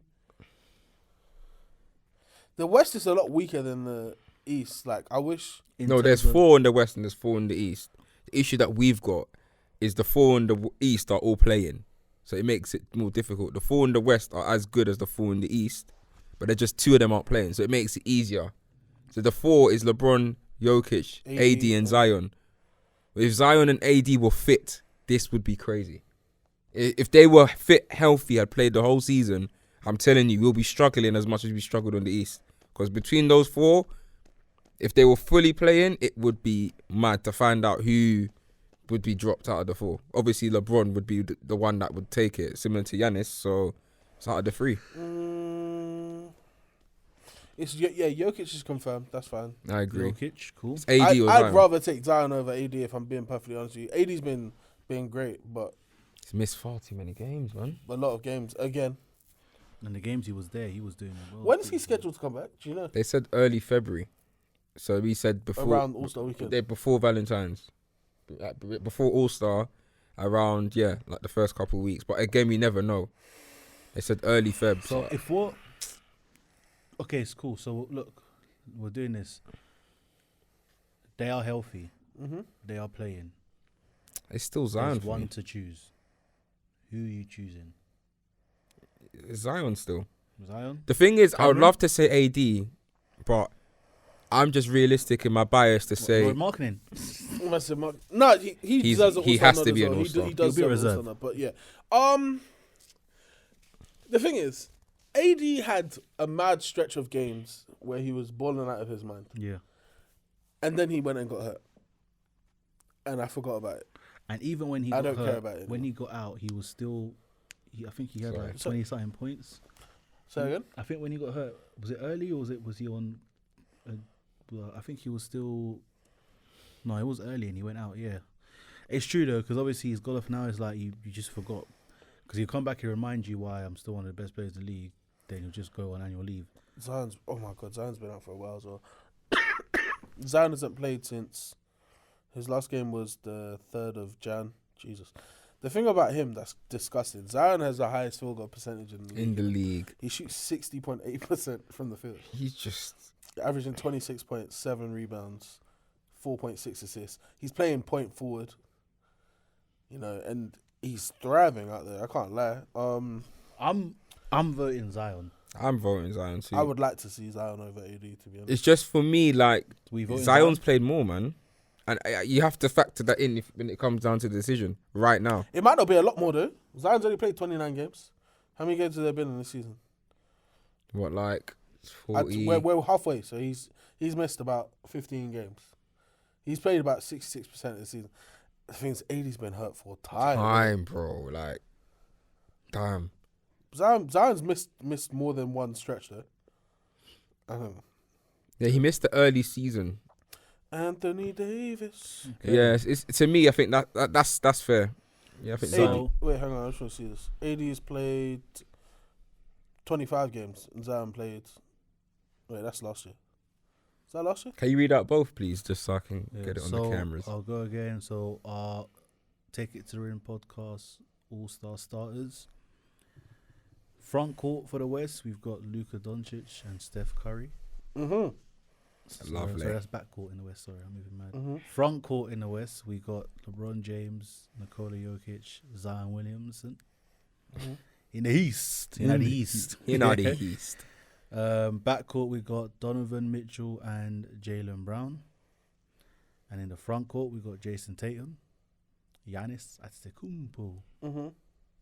The West is a lot weaker than the East. Like I wish. in No, there's terms of- 4 in the West and there's 4 in the East. The issue that we've got is the 4 in the East are all playing, so it makes it more difficult. The 4 in the West are as good as the 4 in the East, but they're just 2 of them aren't playing, so it makes it easier. So the 4 is LeBron, Jokic, AD and Zion. If Zion and AD were fit, this would be crazy. If they were fit, healthy, had played the whole season, I'm telling you, we'll be struggling as much as we struggled on the East. Because between those 4, if they were fully playing, it would be mad to find out who would be dropped out of the 4. Obviously, LeBron would be the one that would take it, similar to Giannis. So it's out of the 3. Jokic is confirmed. That's fine. I agree. Jokic, cool. It's AD or I'd Zion. rather take Zion over AD if I'm being perfectly honest with you. AD's been great, but He's missed far too many games, man. a lot of games again. And the games he was there, he was doing well. When is he scheduled to come back? Do you know? They said early February. So we said before Around All-Star weekend. before Valentine's. Before All-Star, around, like the first couple of weeks. But again, we never know. They said early Feb. So if what? Okay, it's cool. So look, we're doing this. They are healthy. Mm-hmm. They are playing. It's still Zion There's for one me. to choose. Who are you choosing? It's Zion still. Zion? The thing is, I would Cameron? love to say AD, but I'm just realistic in my bias to say What, marketing. No, he deserves an he All-Star has nod to as be an well. All-Star. He does He'll be deserve an reserve. All-Star nod, but yeah. The thing is, AD had a mad stretch of games where he was balling out of his mind, Yeah. and then he went and got hurt, and I forgot about it. And even when he I got don't hurt, care about it when he got out, he was still. I think he had Sorry. like 20-something points. Say again? I think when he got hurt, was it early or was he on? Well, I think he was still. No, it was early and he went out. Yeah, it's true though, because obviously his golf now is like you just forgot. Because he'll come back and remind you why I'm still one of the best players in the league. Then he'll just go on annual leave. Zion's, oh my God, Zion's been out for a while as well. Zion hasn't played since his last game was the 3rd of Jan. Jesus. The thing about him that's disgusting, Zion has the highest field goal percentage in the league. He shoots 60.8% from the field. He's just averaging 26.7 rebounds, 4.6 assists. He's playing point forward, and he's thriving out there. I can't lie. I'm voting Zion. I'm voting Zion too. I would like to see Zion over AD, to be honest. It's just for me, like, Zion's Zion's played more, man. And you have to factor that in when it comes down to the decision right now. It might not be a lot more, though. Zion's only played 29 games. How many games have there been in this season? What, like 40? We're halfway, so he's missed about 15 games. He's played about 66% of the season. The thing is, AD's been hurt for time. Bro. Like, damn. Zion's missed more than one stretch, though. I don't know. Yeah, he missed the early season. Anthony Davis. Okay. Yeah, it's to me, I think that's fair. Yeah, I think So, wait, hang on, I just want to see this. AD has played 25 games, and Zion played. Wait, that's last year. Is that last year? Can you read out both, please, just so I can get it on the cameras? I'll go again. So, Take It to the Rim podcast, All-Star starters. Front court for the West, we've got Luka Doncic and Steph Curry. Mm-hmm. Lovely. Sorry, that's back court in the West. Sorry, I'm moving mad. Mm-hmm. Front court in the West, we got LeBron James, Nikola Jokic, Zion Williamson. Mm-hmm. In the East. In the East. The East. Back court, we got Donovan Mitchell and Jaylen Brown. And in the front court, we got Jason Tatum, Giannis Antetokounmpo,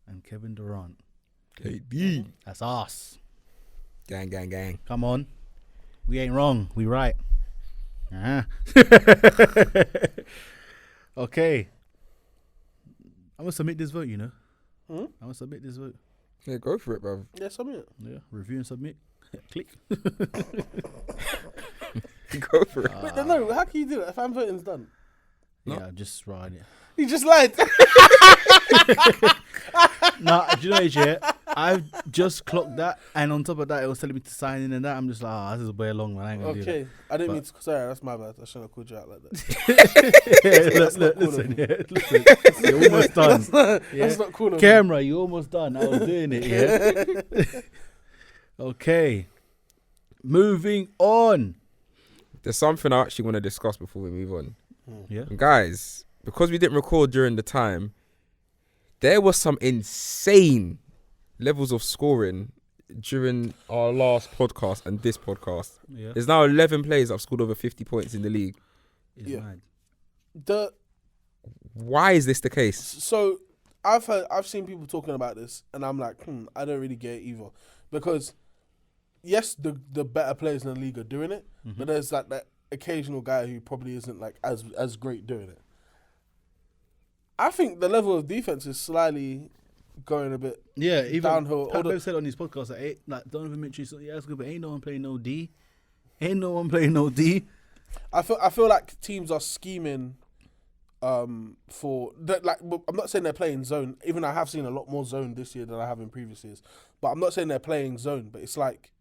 and Kevin Durant. KD. That's us. Gang. Come on. We ain't wrong. We right. Okay. I'm going to submit this vote, I'm going to submit this vote. Yeah, go for it, bro. Yeah, submit it. Yeah, review and submit. Click. Go for it. Wait, no, how can you do that if I'm voting's done? Yeah, I'm just writing it. You just lied. Nah, do you know, AJ? I've just clocked that, and on top of that, it was telling me to sign in and that. I'm just like, this is way long, man. I ain't gonna do that. Okay, I didn't mean to. Sorry, that's my bad. I shouldn't have called you out like that. Listen, you're almost done. That's not cool. Camera, you're almost done. I was doing it, yeah? Okay. Moving on. There's something I actually want to discuss before we move on. Yeah. And guys, because we didn't record during the time, there was some insane levels of scoring during our last podcast and this podcast. Yeah. There's now 11 players that have scored over 50 points in the league. It's mad. Why is this the case? So I've seen people talking about this, and I'm like, I don't really get it either, because yes, the better players in the league are doing it, but there's like that occasional guy who probably isn't like as great doing it. I think the level of defense is slightly going a bit even downhill. Pat Bev said on his podcast that Donovan Mitchell, yeah, that's good, but ain't no one playing no D. I feel like teams are scheming for that. Like, I'm not saying they're playing zone. Even I have seen a lot more zone this year than I have in previous years. But I'm not saying they're playing zone. But it's like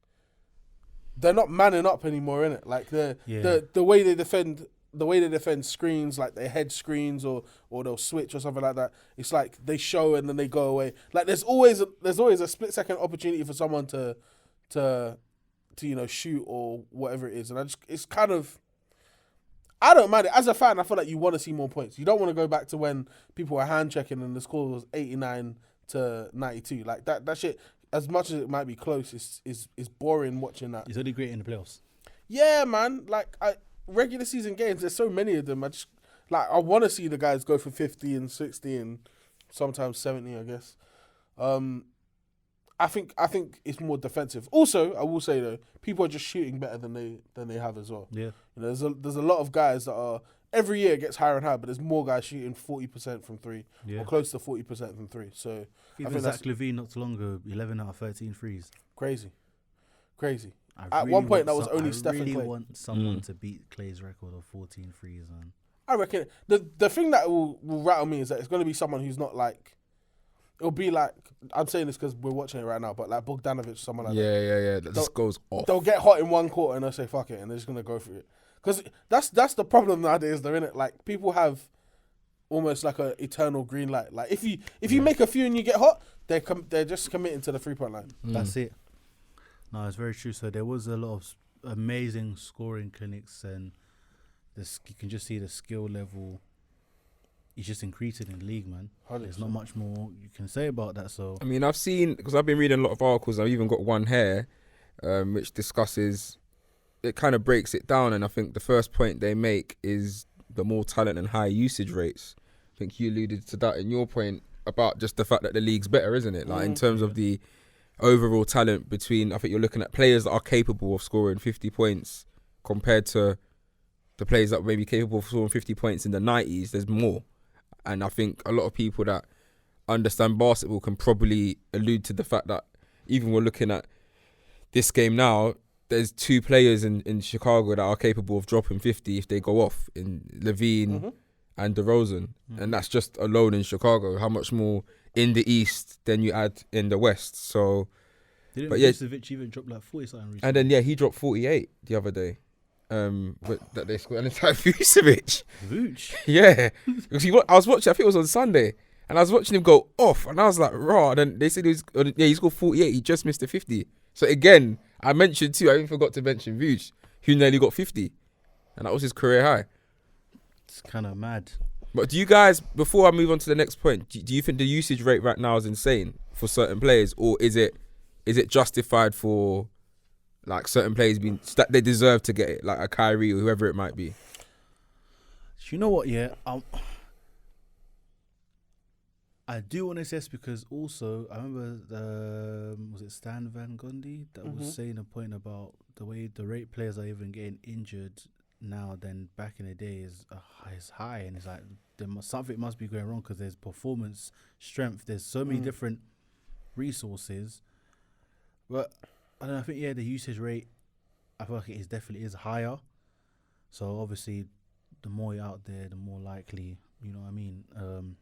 they're not manning up anymore, innit? Like the way they defend. The way they defend screens, like they head screens or they'll switch or something like that. It's like they show and then they go away. Like there's always a split second opportunity for someone to shoot or whatever it is. And it's kind of, I don't mind it. As a fan, I feel like you want to see more points. You don't want to go back to when people were hand checking and the score was 89-92. Like that shit. As much as it might be close, is boring watching that. It's only great in the playoffs. Yeah, man. Like regular season games, there's so many of them. I want to see the guys go for 50 and 60 and sometimes 70, I guess. I think it's more defensive. Also, I will say though, people are just shooting better than they have as well. Yeah. There's a lot of guys that are every year it gets higher and higher, but there's more guys shooting 40% from three or close to 40% from three. So even I think Zach LaVine not too long ago, 11 out of 13 threes. Crazy. At one point, that was only Steph and Clay. I really want someone to beat Clay's record of 14 threes. Man. I reckon the thing that will rattle me is that it's going to be someone who's not like, it'll be like, I'm saying this because we're watching it right now, but like Bogdanovic, someone like that. Yeah. That just goes off. They'll get hot in one quarter and they'll say fuck it, and they're just gonna go for it. Because that's the problem nowadays, though, innit? Like people have almost like a eternal green light. Like if you make a few and you get hot, they're just committing to the 3-point line. That's it. No, it's very true. So there was a lot of amazing scoring clinics, and you can just see the skill level. It's just increasing in the league, man. 100%. There's not much more you can say about that. So I mean, I've seen, because I've been reading a lot of articles. I've even got one here, which discusses. It kind of breaks it down, and I think the first point they make is the more talent and high usage rates. I think you alluded to that in your point about just the fact that the league's better, isn't it? Like in terms of the overall talent between, I think you're looking at players that are capable of scoring 50 points compared to the players that may be capable of scoring 50 points in the 90s. There's more. And I think a lot of people that understand basketball can probably allude to the fact that even we're looking at this game now, there's 2 players in Chicago that are capable of dropping 50 if they go off, in Levine and DeRozan. And that's just alone in Chicago. How much more in the East than you add in the West? So, didn't but yeah, Vucevic even drop like 40 something recently? and then he dropped 48 the other day. That they scored, and it's like Vucevic. Vooch. Yeah, because I was watching. I think it was on Sunday, and I was watching him go off, and I was like, "Raw!" And then they said he scored 48. He just missed the 50. So again, I mentioned too. I even forgot to mention Vooch, who nearly got 50, and that was his career high. It's kind of mad. But do you guys, before I move on to the next point, do you think the usage rate right now is insane for certain players, or is it justified for like certain players being that they deserve to get it, like a Kyrie or whoever it might be? You know what? Yeah, I do want to say this because also I remember was it Stan Van Gundy that was saying a point about the way the rate players are even getting injured now than back in the day is high, and it's like something must be going wrong because there's performance strength. There's so many different resources, but I don't know. I think the usage rate, I feel like it definitely is higher. So obviously, the more you're out there, the more likely, you know what I mean. And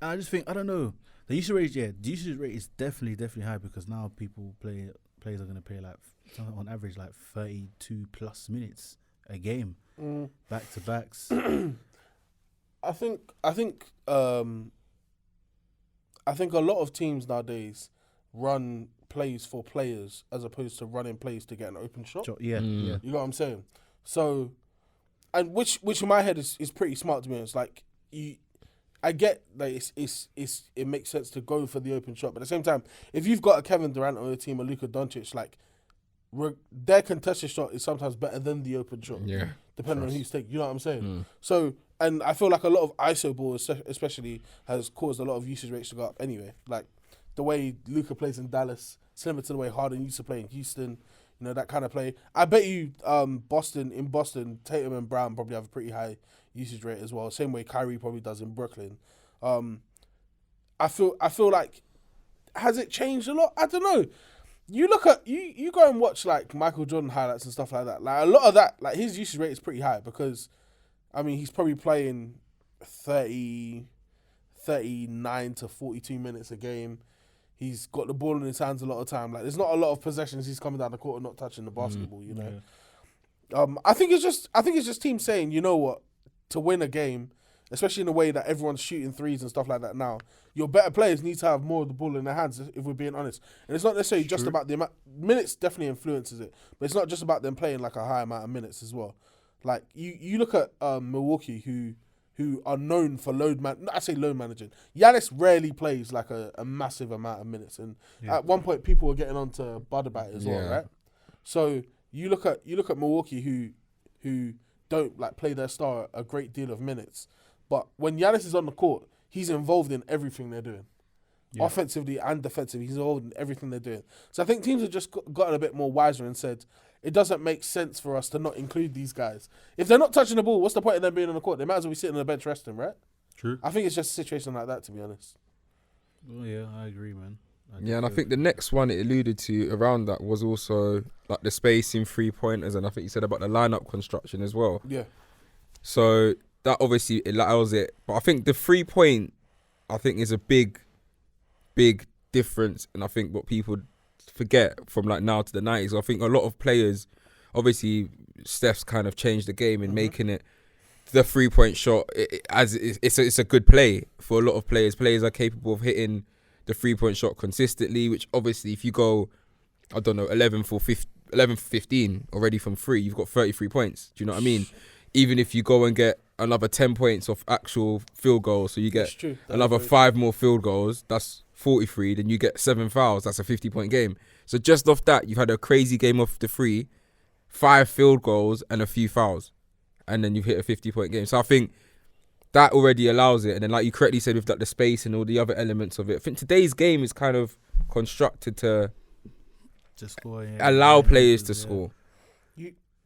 I just think, I don't know, the usage rate is definitely high because now players are going to play like on average like 32 plus minutes a game, back to backs. I think a lot of teams nowadays run plays for players as opposed to running plays to get an open shot. Yeah. You know what I'm saying? So, and which in my head is pretty smart to me. It's like I get that it makes sense to go for the open shot, but at the same time, if you've got a Kevin Durant on your team or Luka Doncic, like their contested shot is sometimes better than the open shot. Yeah, depending on who's taking. You know what I'm saying? So, and I feel like a lot of ISO ball, especially, has caused a lot of usage rates to go up. Anyway, like the way Luka plays in Dallas, similar to the way Harden used to play in Houston. You know, that kind of play. I bet you Boston, Tatum and Brown probably have a pretty high usage rate as well. Same way Kyrie probably does in Brooklyn. I feel like, has it changed a lot? I don't know. You look at you go and watch like Michael Jordan highlights and stuff like that. Like a lot of that, like his usage rate is pretty high because, I mean, he's probably playing 39 to 42 minutes a game. He's got the ball in his hands a lot of time. Like, there's not a lot of possessions he's coming down the court and not touching the basketball. You know, I think it's just teams saying, you know what, to win a game, especially in the way that everyone's shooting threes and stuff like that now, your better players need to have more of the ball in their hands. If we're being honest, and it's not necessarily just about the amount. Minutes definitely influences it, but it's not just about them playing like a high amount of minutes as well. Like you look at Milwaukee, who are known for load managing. Giannis rarely plays like a massive amount of minutes, and at one point people were getting on to Bud about it as well, right? So you look at Milwaukee, who don't like play their star a great deal of minutes, but when Giannis is on the court, he's involved in everything they're doing, offensively and defensively. He's involved in everything they're doing. So I think teams have just gotten a bit more wiser and said, it doesn't make sense for us to not include these guys. If they're not touching the ball, what's the point of them being on the court? They might as well be sitting on the bench resting, right? True. I think it's just a situation like that, to be honest. Oh yeah, I agree, man. I think the next one it alluded to around that was also like the spacing, 3-pointers, and I think you said about the lineup construction as well. Yeah. So that obviously allows it, but I think the 3-point, I think is a big difference, and I think what people forget from like now to the 90s. I think a lot of players, obviously, Steph's kind of changed the game in making it the 3-point shot. It's a good play for a lot of players. Players are capable of hitting the 3-point shot consistently, which obviously if you go, I don't know, 11 for 15 already from 3, you've got 33 points. Do you know what I mean? Even if you go and get another 10 points off actual field goals, so you get another 5 more field goals, that's 43, then you get 7 fouls, that's a 50-point game. So just off that, you've had a crazy game off the 3, 5 field goals and a few fouls, and then you've hit a 50-point game. So I think that already allows it. And then like you correctly said, with like the space and all the other elements of it, I think today's game is kind of constructed to score, allow players to score.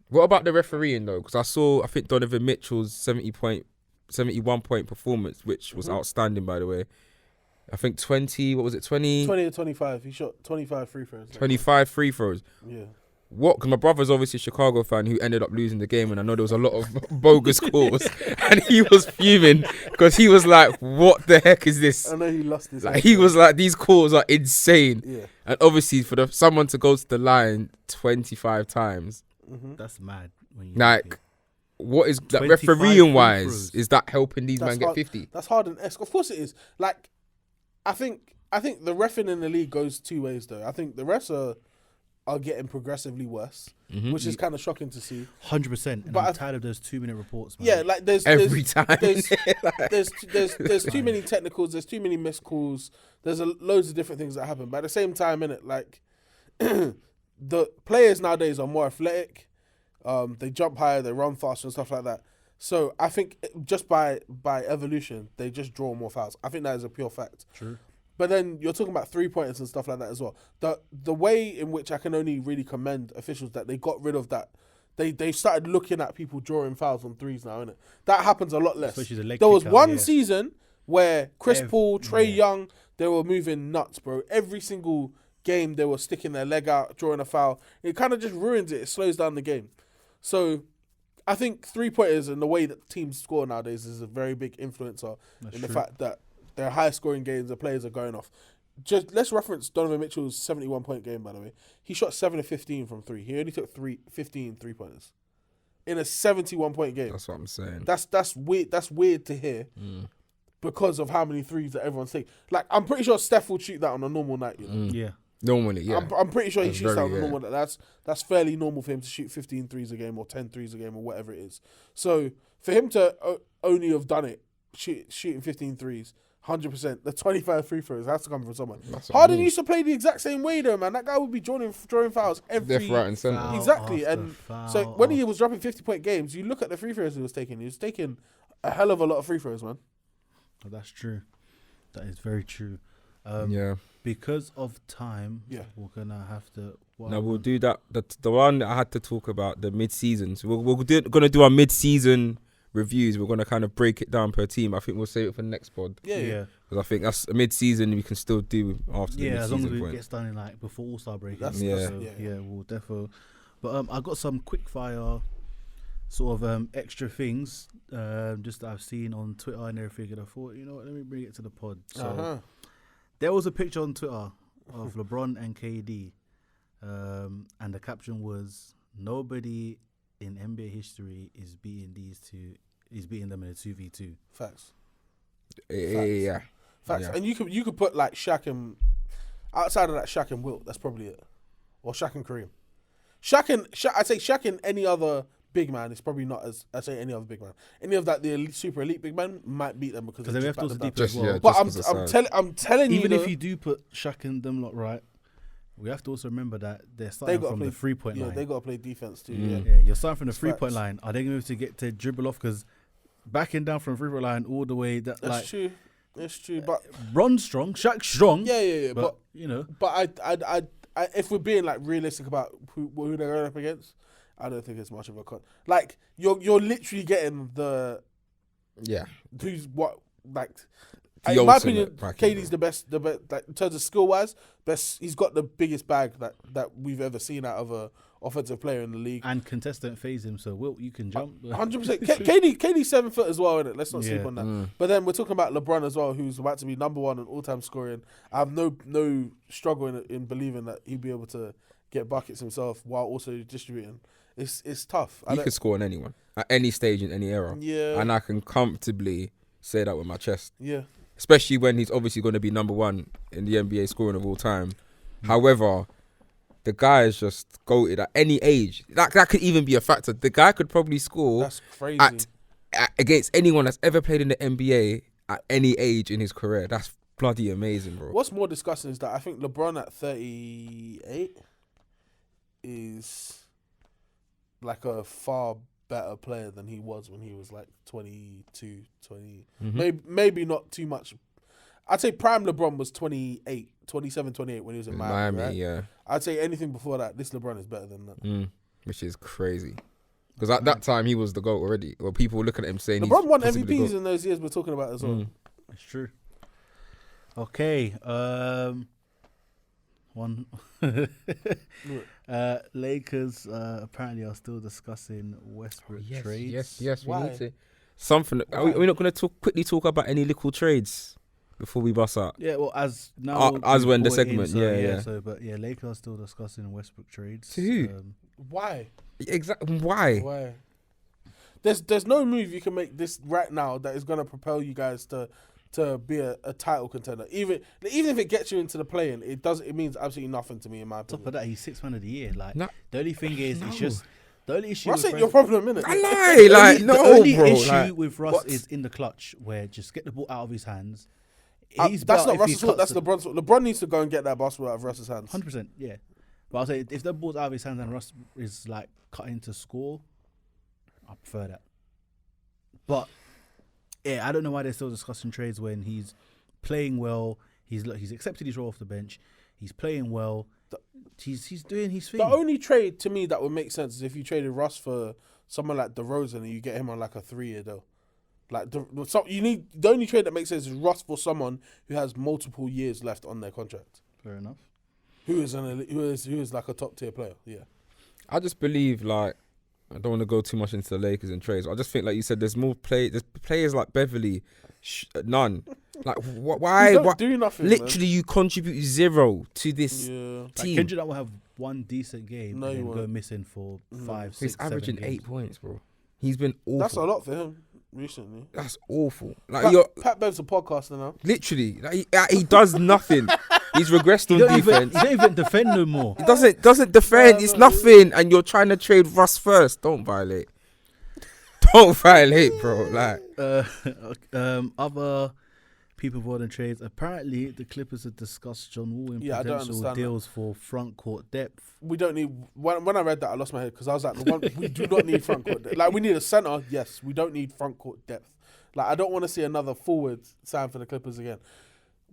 What about the refereeing though? Because I think Donovan Mitchell's 71-point performance, which was outstanding, by the way. I think 20 to 25. He shot 25 free throws. 25 free throws. Yeah. What? Because my brother's obviously a Chicago fan who ended up losing the game, and I know there was a lot of bogus calls, and he was fuming because he was like, "What the heck is this?" I know he lost this. Like he was like, "These calls are insane." Yeah. And obviously, for someone to go to the line 25 times, that's mad. When you like, what is that refereeing wise? Is that helping these men get 50? That's hard and esque. Of course it is. Like, I think the reffing in the league goes two ways though. I think the refs are getting progressively worse, which is kind of shocking to see. 100%. But I'm tired of those 2-minute reports, man. Yeah, like there's too many technicals, there's too many missed calls, there's loads of different things that happen. But at the same time, innit, like the players nowadays are more athletic. They jump higher, they run faster and stuff like that. So I think just by evolution, they just draw more fouls. I think that is a pure fact. True. But then you're talking about 3-pointers and stuff like that as well. The way in which I can only really commend officials that they got rid of that. They started looking at people drawing fouls on threes now, innit? That happens a lot less. Especially the leg there was kick out, one season where Chris Paul, Trae yeah. Young, they were moving nuts, bro. Every single game they were sticking their leg out, drawing a foul. It kind of just ruins it. It slows down the game. So I think 3-pointers and the way that teams score nowadays is a very big influencer the fact that their high scoring games, the players are going off. Just let's reference Donovan Mitchell's 71-point game, by the way. He shot 7 of 15 from 3. He only took 15 3-pointers in a 71-point game. That's what I'm saying. That's weird. That's weird to hear because of how many threes that everyone's taking. Like, I'm pretty sure Steph would shoot that on a normal night. You know? Yeah. Normally, yeah. I'm pretty sure he shoots that on a normal night. That's fairly normal for him to shoot 15 threes a game or 10 threes a game or whatever it is. So for him to only have done it, shooting 15 threes, 100%. The 25 free throws has to come from someone. Harden used to play the exact same way though, man. That guy would be drawing fouls every left, right, and centre. Exactly. And so when he was dropping 50-point games, you look at the free throws he was taking a hell of a lot of free throws, man. Oh, that's true. That is very true. Yeah. Because of time, we're gonna have to. No, we'll do that. The one that I had to talk about, the mid-season. So we're gonna do our mid-season reviews. We're gonna kind of break it down per team. I think we'll save it for the next pod. Yeah. Because I think that's a mid-season we can still do after the mid-season. As long as point. it gets done in like before All-Star break. We'll definitely. But I got some quick fire sort of extra things just that I've seen on Twitter and everything, and I thought, you know what, let me bring it to the pod. So there was a picture on Twitter of LeBron and KD, and the caption was, "Nobody in NBA history is beating these two. Is beating them in a 2v2." Facts. Yeah. Facts. Yeah. And you could put like Shaq and outside of that, Shaq and Wilt. That's probably it. Or Shaq and Kareem. I'd say Shaq and any other big man is probably not as I say any other big man. Any of that the super elite big man might beat them because they have to also deep as well. But I'm telling you, even if you do put Shaq and them lot right, we have to also remember that they're starting from the 3-point line. Yeah, they got to play defense too. Yeah, you're starting from the 3-point line. Are they going to get to dribble off? Because backing down from the 3-point line all the way, that's true. It's true, but Ron's strong, Shaq's strong. Yeah. But you know, but I if we're being like realistic about who they're going up against, I don't think it's much of a con. Like you're literally getting who's what like. In my opinion, KD's the best. Like, in terms of skill wise, best. He's got the biggest bag that we've ever seen out of offensive player in the league. And contestant phase him, so Wilt, you can jump. 100%. KD's 7 foot as well, innit? Let's not sleep on that. But then we're talking about LeBron as well, who's about to be number 1 in all-time scoring. I have no struggle in believing that he'll be able to get buckets himself while also distributing. It's tough. He could score on anyone at any stage in any era. Yeah. And I can comfortably say that with my chest. Yeah. Especially when he's obviously going to be number 1 in the NBA scoring of all time. However, the guy is just goated at any age. That could even be a factor. The guy could probably score That's crazy. against anyone that's ever played in the NBA at any age in his career. That's bloody amazing, bro. What's more disgusting is that I think LeBron at 38 is like a far better player than he was when he was like 22, 20. Maybe not too much. I'd say prime LeBron was 28, 27, 28 when he was in Miami, right? Yeah. I'd say anything before that, this LeBron is better than that. Which is crazy. Because at that time, he was the GOAT already. Well, people were looking at him saying LeBron he's won possibly the MVPs GOAT. in those years we're talking about as well. It's true. Okay. One. Lakers apparently are still discussing Westbrook trades. Yes. Why? We need to. Something. Are we not going to quickly talk about any little trades before we bust out? Yeah, well, as now as we've when the brought it in, segment, so, yeah. So, but yeah, Lakers are still discussing Westbrook trades. To who? Why? Exactly. Why? Why? There's no move you can make this right now that is going to propel you guys to be a title contender. Even if it gets you into the play-in, it means absolutely nothing to me in my opinion. Top of that, he's 6th man of the year. Like No. the only thing is, it's just the only issue. Russ with ain't your problem, innit? I lie. Like, the no, only bro. issue Like, with Russ what? is in the clutch, where just get the ball out of his hands. That's not Russ's fault. That's LeBron's fault. LeBron needs to go and get that basketball out of Russ's hands. 100%. Yeah, but I'll say if the ball's out of his hands and Russ is like cutting to score, I prefer that. But yeah, I don't know why they're still discussing trades when he's playing well. He's accepted his role off the bench. He's playing well. He's doing his thing. The only trade to me that would make sense is if you traded Russ for someone like DeRozan and you get him on like a 3-year deal. Like the only trade that makes sense is Russ for someone who has multiple years left on their contract. Fair enough. Who is like a top tier player? Yeah. I just believe, like, I don't want to go too much into the Lakers and trades. I just think, like you said, there's players like Beverly, none. Like, why? You don't do nothing. Literally, you contribute 0 to this Man. Like team. Kendrick will have one decent game No, and he then go won't. missing for 5, 6, He's 7 averaging games. 8 points, bro. He's been awful. That's a lot for him recently. That's awful. Like, Pat Bev's a podcaster now. literally, like, he does nothing. He's regressed on He defense. don't even defend no more. He doesn't defend. It's nothing. And you're trying to trade Russ first. Don't violate. Don't violate, bro. Like, Other people involved in trades. Apparently, the Clippers have discussed John Wall in Yeah, I don't potential understand deals for front court depth. We don't need. When I read that, I lost my head because I was like, we do not need front court depth. Like, we need a center. Yes, we don't need front court depth. Like, I don't want to see another forward sign for the Clippers again.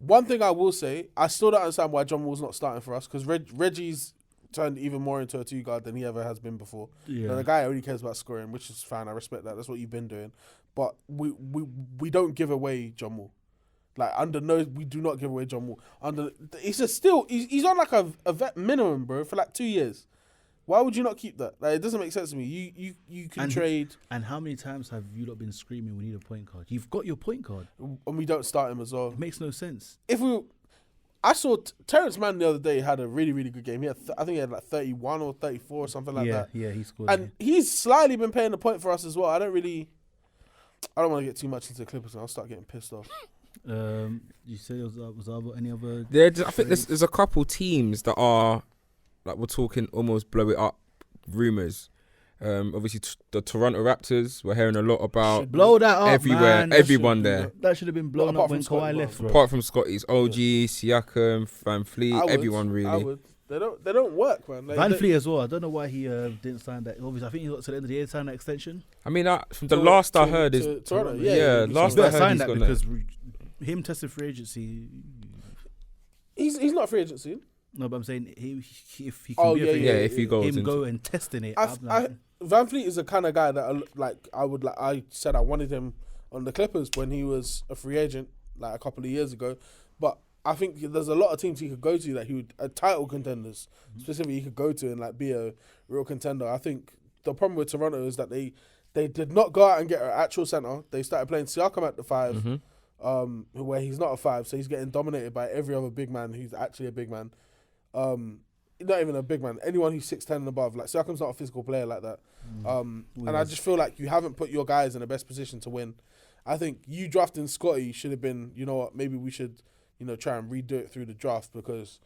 One thing I will say, I still don't understand why John Wall's not starting for us because Reggie's turned even more into a 2-guard than he ever has been before. Yeah. And the guy only cares about scoring, which is fine. I respect that. That's what you've been doing. But we don't give away John Wall. Like, we do not give away John Wall. He's on like a vet minimum, bro, for like 2 years. Why would you not keep that? Like, it doesn't make sense to me. You can trade. And how many times have you not been screaming, we need a point guard? You've got your point guard. And we don't start him as well. It makes no sense. I saw Terrence Mann the other day had a really, really good game. He had, I think he had like 31 or 34 or something like that. Yeah, he scored. And he's slightly been paying the point for us as well. I don't want to get too much into the Clippers and I'll start getting pissed off. You said was any other? I think there's a couple teams that are, like, we're talking almost blow it up rumors. Obviously, the Toronto Raptors, we're hearing a lot about. Blow that up, everywhere, man. everyone there. That should have been blown Not up when apart from Kawhi Scotty left. Barnes, Apart from Scotty's OG, Siakam, Van Fleet, everyone really. I would. They don't work, man. Like, Van Fleet as well. I don't know why he didn't sign that. Obviously, I think he got to the end of the year to sign that extension. I mean, from the last I heard is Toronto. Yeah, last I heard signed he's that gonna. because him testing free agency. He's not free agency. No, but I'm saying if he can be a free agent, if he goes him into go and testing it. Van Fleet is the kind of guy that I said I wanted him on the Clippers when he was a free agent like a couple of years ago, but I think there's a lot of teams he could go to that he would title contenders specifically he could go to and like be a real contender. I think the problem with Toronto is that they did not go out and get an actual center. They started playing Siakam at the 5, where he's not a 5, so he's getting dominated by every other big man who's actually a big man. Not even a big man. Anyone who's 6'10" and above. Like Siakam's not a physical player like that. And I just feel like you haven't put your guys in the best position to win. I think you drafting Scotty should have been, you know what, maybe we should, you know, try and redo it through the draft because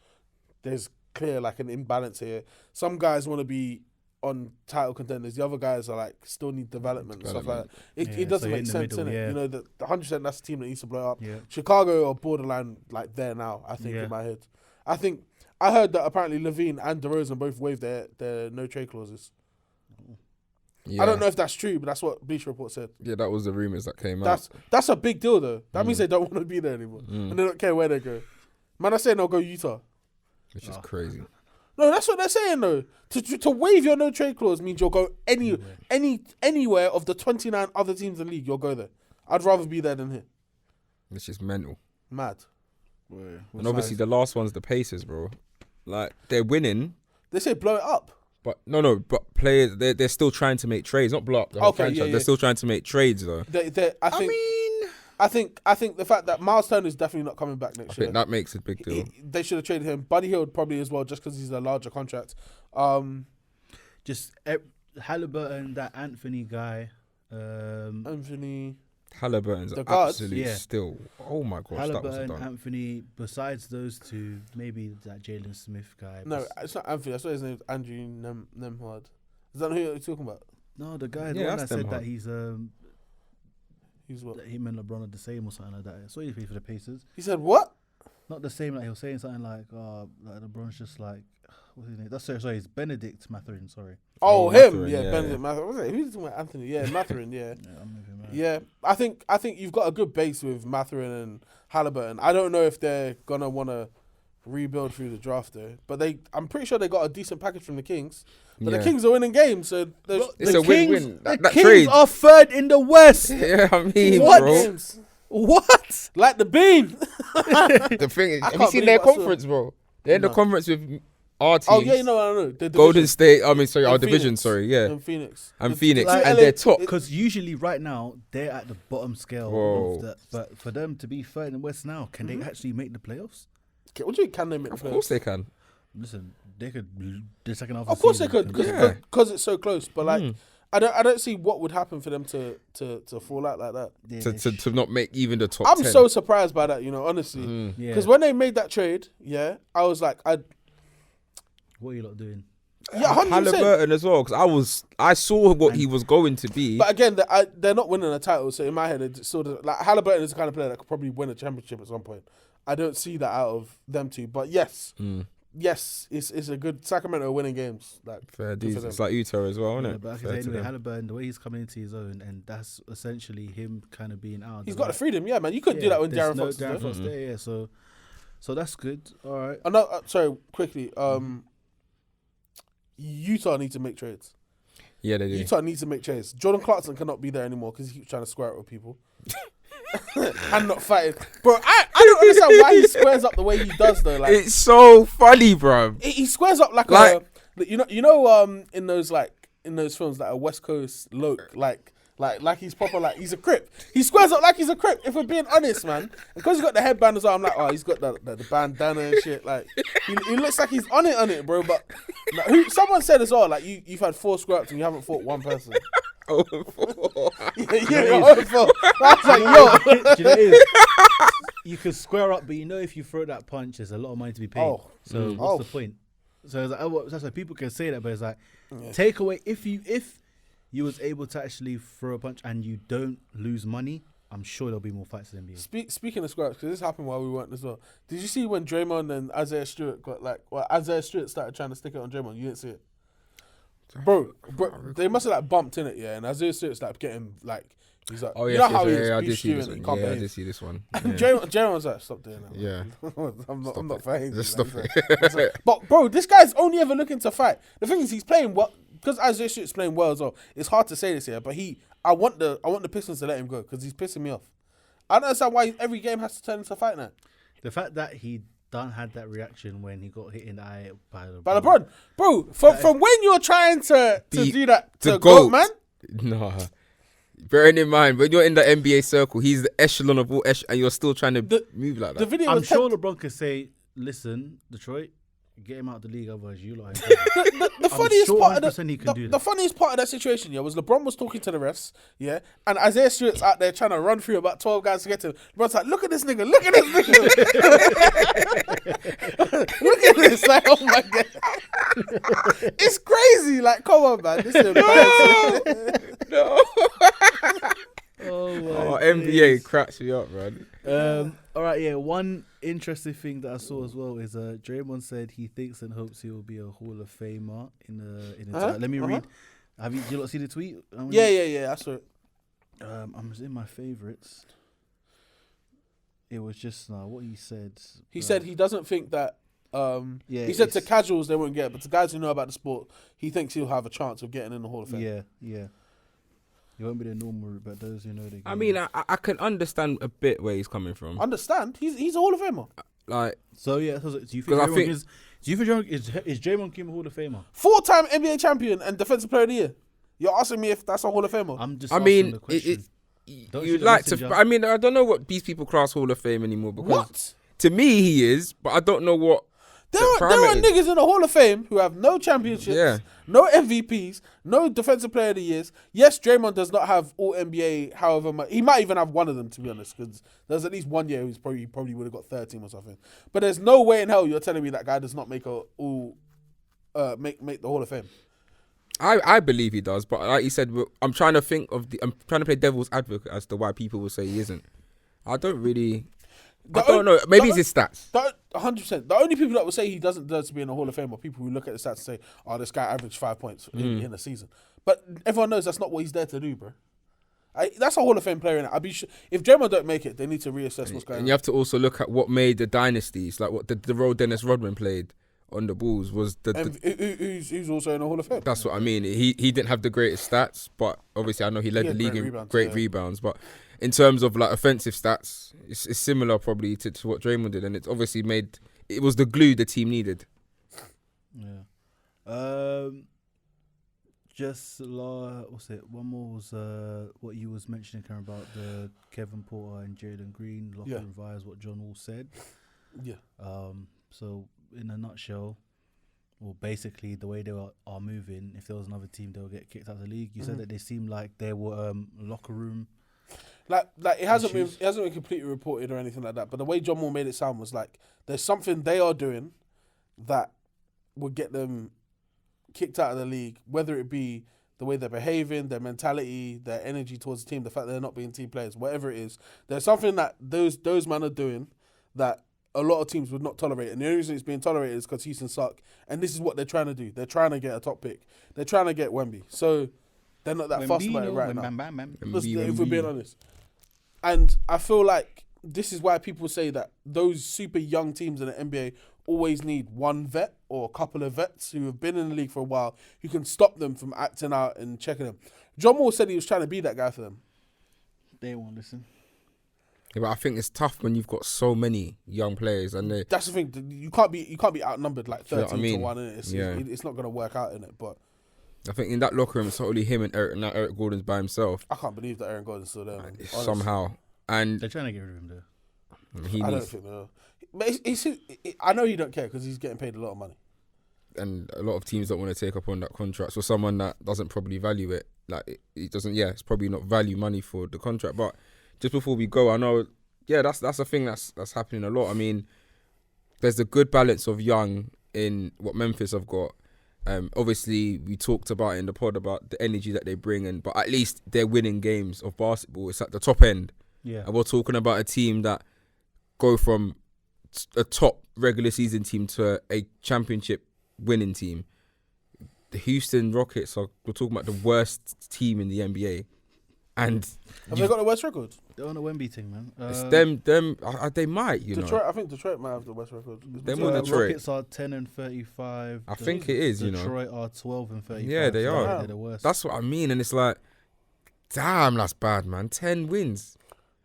there's clear like an imbalance here. Some guys want to be on title contenders. The other guys are like still need development and stuff like that. It doesn't make sense, innit? You know, the 100% that's the team that needs to blow up. Yeah. Chicago are borderline like there now, I think, in my head. I heard that apparently Levine and DeRozan both waived their no trade clauses. Yeah. I don't know if that's true, but that's what Bleacher Report said. Yeah, that was the rumours that came out. That's a big deal, though. That means they don't want to be there anymore. And they don't care where they go. Man, I say they'll go Utah. Which is crazy. No, that's what they're saying, though. To waive your no trade clause means you'll go anywhere of the 29 other teams in the league, you'll go there. I'd rather be there than here. Which is mental. Mad. And obviously the last one's the Pacers, bro. Like, they're winning. They say blow it up. But but players, they're still trying to make trades, not block the whole franchise. They're still trying to make trades, though. I think the fact that Miles Turner is definitely not coming back next year. I think that makes a big deal. They should have traded him. Buddy Hield probably as well, just because he's a larger contract. Just Halliburton, that Anthony guy. Halliburton's absolutely still. Oh my gosh, Halliburton, Anthony. Besides those two, maybe that Jalen Smith guy. No, it's not Anthony. I saw his name is Andrew Nemhard. Is that who you're talking about? No, the guy the one that said that he's what? That him and LeBron are the same or something like that. I saw he played for the Pacers. He said what? Not the same. Like he was saying something like LeBron's just like. What's his name? That's sorry. It's Benedict Mathurin. Sorry. Oh, him. Yeah, Benedict Mathurin. What's it? Who's talking about? Anthony. Yeah, Mathurin. Yeah. I'm with him. Yeah, I think you've got a good base with Mathurin and Halliburton. I don't know if they're gonna want to rebuild through the draft though, but I'm pretty sure they got a decent package from the Kings. But the Kings are winning games, so it's a win-win. The Kings are third in the West. Yeah, I mean, what? Bro. What? Like the bean. The thing is, have you seen their conference, bro? They're in the conference with our teams. Oh yeah, I know. Golden State. I mean, sorry, our division. Sorry, yeah. And Phoenix. And they're top. Because usually, right now, they're at the bottom scale. But for them to be third in the West now, can they actually make the playoffs? What do you can they make? Of course they can. Listen, they could. The second half. Of course they could, because it's so close. But like, I don't see what would happen for them to fall out like that. Yeah, to not make even the top. I'm 10. so surprised by that. You know, honestly, because when they made that trade, I was like, what are you lot doing? Yeah, 100%. Halliburton as well, because I saw what he was going to be. But again, they're not winning a title, so in my head, it's sort of like Halliburton is the kind of player that could probably win a championship at some point. I don't see that out of them two, but yes, it's a good Sacramento winning games. Like fair dues. It's like Utah as well, isn't it? But anyway, Halliburton, the way he's coming into his own, and that's essentially him kind of being out. He's got the freedom, man. You couldn't do that with Darren Fox. Darren Fox there, yeah. So that's good. All right. Sorry, quickly. Utah needs to make trades. Yeah, they do. Utah needs to make trades. Jordan Clarkson cannot be there anymore because he keeps trying to square up with people and not fighting. Bro, I don't understand why he squares up the way he does though. Like, it's so funny, bro. He squares up like in those films like a West Coast look like he's proper, like he's a Crip. He squares up like he's a Crip, if we're being honest, man. Because he's got the headband as well, I'm like, oh, he's got the bandana and shit. Like, he looks like he's on it, bro. But like, someone said as well, like, you've had 4 square-ups and you haven't fought one person. Oh, 4. Yeah, 4. I was like, yo. Do you know what it is? You can square up, but you know if you throw that punch, there's a lot of money to be paid. So what's the point? So it's like, that's why people can say that, but it's like, take away, if you was able to actually throw a punch and you don't lose money, I'm sure there'll be more fights in the NBA. Speaking of scraps, because this happened while we weren't as well. Did you see when Draymond and Isaiah Stewart Isaiah Stewart started trying to stick it on Draymond? You didn't see it, bro. They must have like bumped in it, and Isaiah Stewart's like getting like. He's like, I did see this one. Yeah, I did see this one. And Jaron was like, stop doing that. Yeah. I'm not fighting. Just stop it. Like, but bro, this guy's only ever looking to fight. The thing is, he's playing well because Isaiah Stewart's playing well as well. It's hard to say this here, but I want the Pistons to let him go because he's pissing me off. I don't understand why every game has to turn into a fight now. The fact that he had that reaction when he got hit in the eye by LeBron. Bro, from when you're trying to do that to GOAT, man. Nah. Bearing in mind, when you're in the NBA circle, he's the echelon of all and you're still trying to move like that. The video I'm sure LeBron could say, listen, Detroit, get him out of the league, otherwise you lot. The funniest part of the funniest part of that situation, was LeBron was talking to the refs, and Isaiah Stewart's out there trying to run through about 12 guys to get to him. LeBron's like, look at this nigga, look at this nigga. Look at this, like, oh my God. It's crazy, like, come on, man, this is embarrassing. No. Oh, NBA cracks me up, man. All right, yeah. One interesting thing that I saw as well is Draymond said he thinks and hopes he will be a Hall of Famer in the. Let me read. Did you not see the tweet? Yeah. I saw it. I'm in my favorites. It was just what he said. He said he doesn't think that. He said to casuals they won't get it, but to guys who know about the sport, he thinks he'll have a chance of getting in the Hall of Fame. Yeah. It won't be the normal route, but those who know the game. I mean, I can understand a bit where he's coming from. Understand? He's a Hall of Famer. Like, so yeah. Do you think is Draymond Green a Hall of Famer? 4-time NBA champion and Defensive Player of the Year. You're asking me if that's a Hall of Famer? I'm just. The question. You'd like to. I mean, I don't know what these people class Hall of Fame anymore. Because what? To me, he is, but I don't know what. There are niggas in the Hall of Fame who have no championships, no MVPs, no Defensive Player of the Years. Yes, Draymond does not have all NBA, however much. He might even have one of them, to be honest, because there's at least 1 year who's probably would have got 13 or something. But there's no way in hell you're telling me that guy does not make the Hall of Fame. I believe he does, but like you said, I'm trying to play devil's advocate as to why people will say he isn't. I don't know. Maybe it's his stats. 100%. The only people that will say he doesn't deserve to be in the Hall of Fame are people who look at the stats and say, "Oh, this guy averaged 5 points in a season." But everyone knows that's not what he's there to do, bro. That's a Hall of Fame player. I'd be sure if Draymond don't make it, they need to reassess what's going on. And you have to also look at what made the dynasties, like what the role Dennis Rodman played on the Bulls was who's also in the Hall of Fame. That's what I mean. He didn't have the greatest stats, but obviously I know he led the league in great rebounds. But in terms of like offensive stats, it's similar probably to what Draymond did, and it's obviously it was the glue the team needed. Yeah. What's it? One more was what you was mentioning, Karen, about the Kevin Porter and Jalen Green locker room vibes. What John Wall said. Yeah. So in a nutshell, well, basically the way they are moving, if there was another team, they would get kicked out of the league. You said that they seemed like they were locker room. Like it hasn't been completely reported or anything like that. But the way John Wall made it sound was like there's something they are doing that would get them kicked out of the league, whether it be the way they're behaving, their mentality, their energy towards the team, the fact that they're not being team players, whatever it is. There's something that those men are doing that a lot of teams would not tolerate. And the only reason it's being tolerated is because Houston suck. And this is what they're trying to do. They're trying to get a top pick. They're trying to get Wemby. So they're not that fussed about it right now. If we're being honest. And I feel like this is why people say that those super young teams in the NBA always need one vet or a couple of vets who have been in the league for a while who can stop them from acting out and checking them. John Wall said he was trying to be that guy for them. They won't listen. Yeah, but I think it's tough when you've got so many young players, and that's the thing. You can't be outnumbered like 13 to 1. It's not going to work out in it. But I think in that locker room, it's only him and Eric. Now Eric Gordon's by himself. I can't believe that Aaron Gordon's still there. Somehow, and they're trying to get rid of him though. I don't think so. But I know he don't care because he's getting paid a lot of money. And a lot of teams don't want to take up on that contract. So someone that doesn't probably value it, like it doesn't. Yeah, it's probably not value money for the contract. But just before we go, I know, that's a thing that's happening a lot. I mean, there's a good balance of young in what Memphis have got. Obviously, we talked about it in the pod about the energy that they bring, but at least they're winning games of basketball. It's at the top end. Yeah, and we're talking about a team that go from a top regular season team to a championship winning team. The Houston Rockets we're talking about the worst team in the NBA. And have they got the worst record? They're on a Wemby thing, man. It's them. They might, Detroit, know. I think Detroit might have the worst record. Them or Detroit. Rockets are 10-35. I think it is, Detroit are 12-35. Yeah, they are. They're the worst. That's what I mean, and it's like, damn, that's bad, man. 10 wins.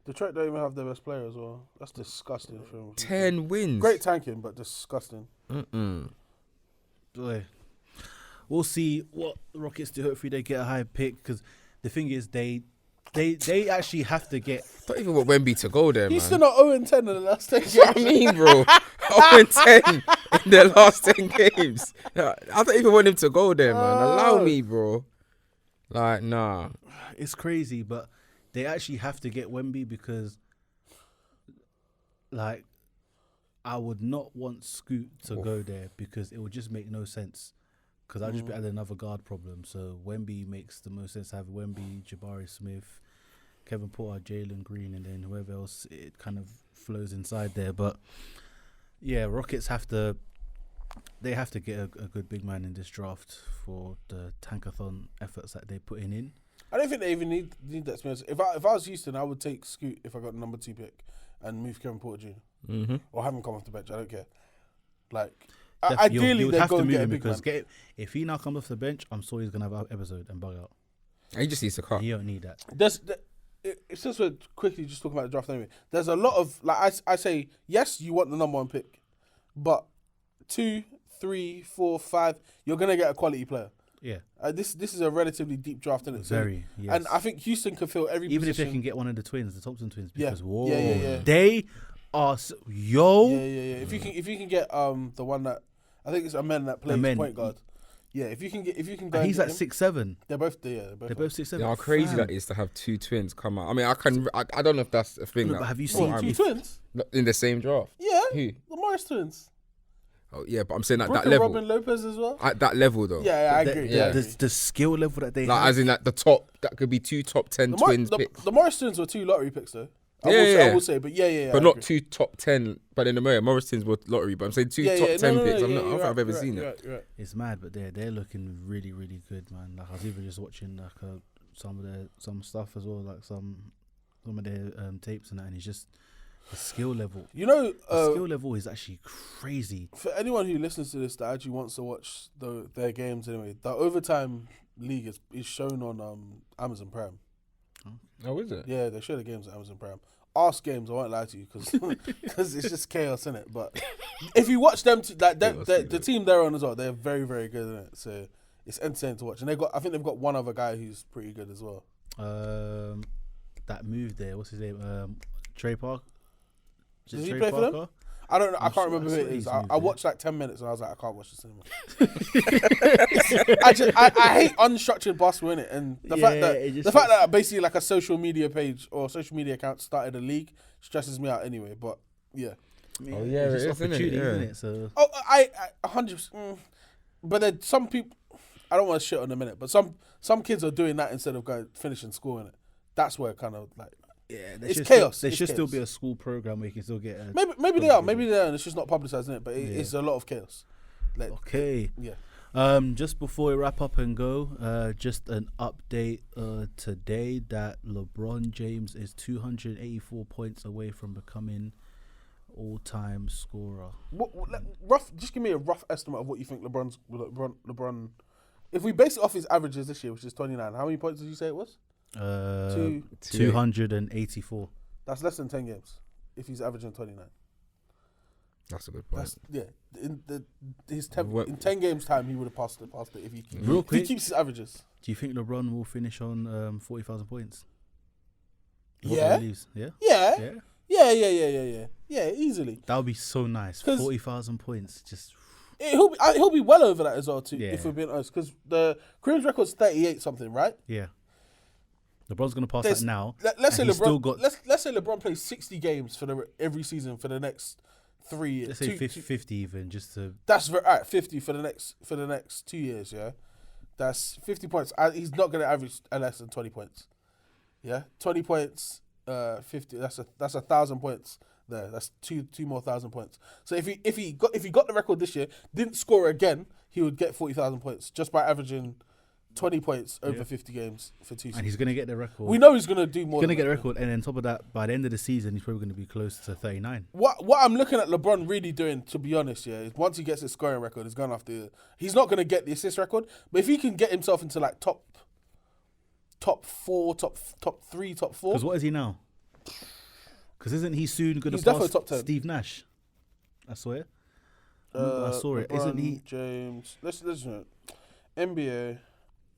Detroit don't even have their best player as well. That's disgusting for him. 10 wins. Great tanking, but disgusting. Boy. We'll see what the Rockets do. Hopefully they get a high pick, because the thing is they actually have to get. Don't even want Wemby to go there, He's man. still not 0-10 in the last 10 That's what I mean, bro. 0-10 in their last 10 games. I don't even want him to go there, man. Allow me, bro. Like, nah. It's crazy, but they actually have to get Wemby, because, like, I would not want Scoot to go there, because it would just make no sense. Because I'll just be adding another guard problem. So Wemby makes the most sense to have Wemby, Jabari Smith, Kevin Porter, Jalen Green, and then whoever else it kind of flows inside there. But yeah, Rockets have to get a good big man in this draft for the tankathon efforts that they're putting in. I don't think they even need that experience. If I was Houston, I would take Scoot if I got the number 2 pick and move Kevin Porter Jr. Or have him come off the bench. I don't care. Like, ideally, they go and get a big man. If he now comes off the bench, I'm sure he's gonna have an episode and bug out. He just needs to cut. He don't need that. It's just we're quickly just talking about the draft anyway. There's a lot of, like, I say, yes, you want the number 1 pick, but 2, 3, 4, 5, you're gonna get a quality player. Yeah. This is a relatively deep draft, isn't it? Very. Yes. And I think Houston can fill every even position. if they can get one of the twins, the Thompson twins, Yeah. because whoa, Yeah. they are yo. Yeah. If you can get the one that I think it's Amen that plays point guard. Yeah, if you can go. And he's and at get him, 6'7". They're both 6'7". Yeah, how crazy that is to have 2 twins come out. I mean, I don't know if that's a thing. No, that, but have you seen Two twins? in the same draft? Yeah. Who? The Morris twins. Oh yeah, but I'm saying at Brooke that and level. Robin Lopez as well. At that level, though. Yeah, I agree. Yeah. The skill level that they Like, have. as in, like, the top, that could be 2 top 10 twins picks. The Morris twins were 2 lottery picks though. Yeah. I will say, but yeah. But I not agree. 2 top 10. But in America, Morrison's were lottery. But I'm saying 2 top 10 picks. I don't think I've ever seen it. Right. It's mad, but they're looking really, really good, man. Like, I was even just watching like some stuff as well, like some of their tapes and that, and it's just the skill level. You know, The skill level is actually crazy. for anyone who listens to this that actually wants to watch their games anyway, the overtime league is shown on Amazon Prime. Oh, is it? Yeah, they show the games on Amazon Prime. Arse games, I won't lie to you, because it's just chaos in it. But if you watch them, the team they're on as well, they're very, very good in it. So it's entertaining to watch. And I think they've got one other guy who's pretty good as well. That move there, what's his name? Trey Park. Does he play for them? I don't know. I can't remember who it is. I watched like 10 minutes and I was like, I can't watch this anymore. I hate unstructured basketball in it, and the fact that basically like a social media page or social media account started a league stresses me out anyway. But yeah. Oh yeah, it's it just is, isn't it? opportunity, Yeah. isn't it? So I 100%. But then some people, I don't want to shit on a minute, but some kids are doing that instead of going finishing school in it. That's where kind of like. yeah, It's chaos. There It's should still chaos. be a school program where you can still get. Maybe they are, and it's just not publicized in it. But it's a lot of chaos. Like, Okay. yeah. Just before we wrap up and go, just an update today that LeBron James is 284 points away from becoming all-time scorer. Just give me a rough estimate of what you think LeBron. If we base it off his averages this year, which is 29, how many points did you say it was? 284. That's less than 10 games. If he's averaging 29, That's a good point. In 10 games time, he would have passed it. If he keeps his averages. Do you think LeBron will finish on 40,000 points? Yeah. Yeah. Yeah, easily. That would be so nice. 40,000 points. Just He'll be well over that as well too. Yeah. If we're being honest, because the Kareem's record's 38 something, right? yeah. LeBron's gonna pass that now. Let's say and he's still LeBron. got- Let's say LeBron plays 60 games for every season for the next 3 years. Let's say 50 even, just to. That's all right. 50 for the next 2 years. Yeah, that's 50 points. He's not going to average less than 20 points. Yeah, 20 points. 50. That's 1,000 points there. That's two more 1,000 points. So if he got the record this year, didn't score again, he would get 40,000 points just by averaging 20 points over 50 games for 2 seasons. And he's gonna get the record. We know he's going to do more. He's gonna get the record, and on top of that, by the end of the season, he's probably gonna be close to 39. What I'm looking at LeBron really doing, to be honest, yeah, is once he gets his scoring record, he's going after. He's not going to get the assist record, but if he can get himself into like top 4, top 3, top 4. Because what is he now? Because isn't he soon going to He's definitely pass top 10. Steve Nash? I swear. I saw it. LeBron Isn't he? James. Listen. NBA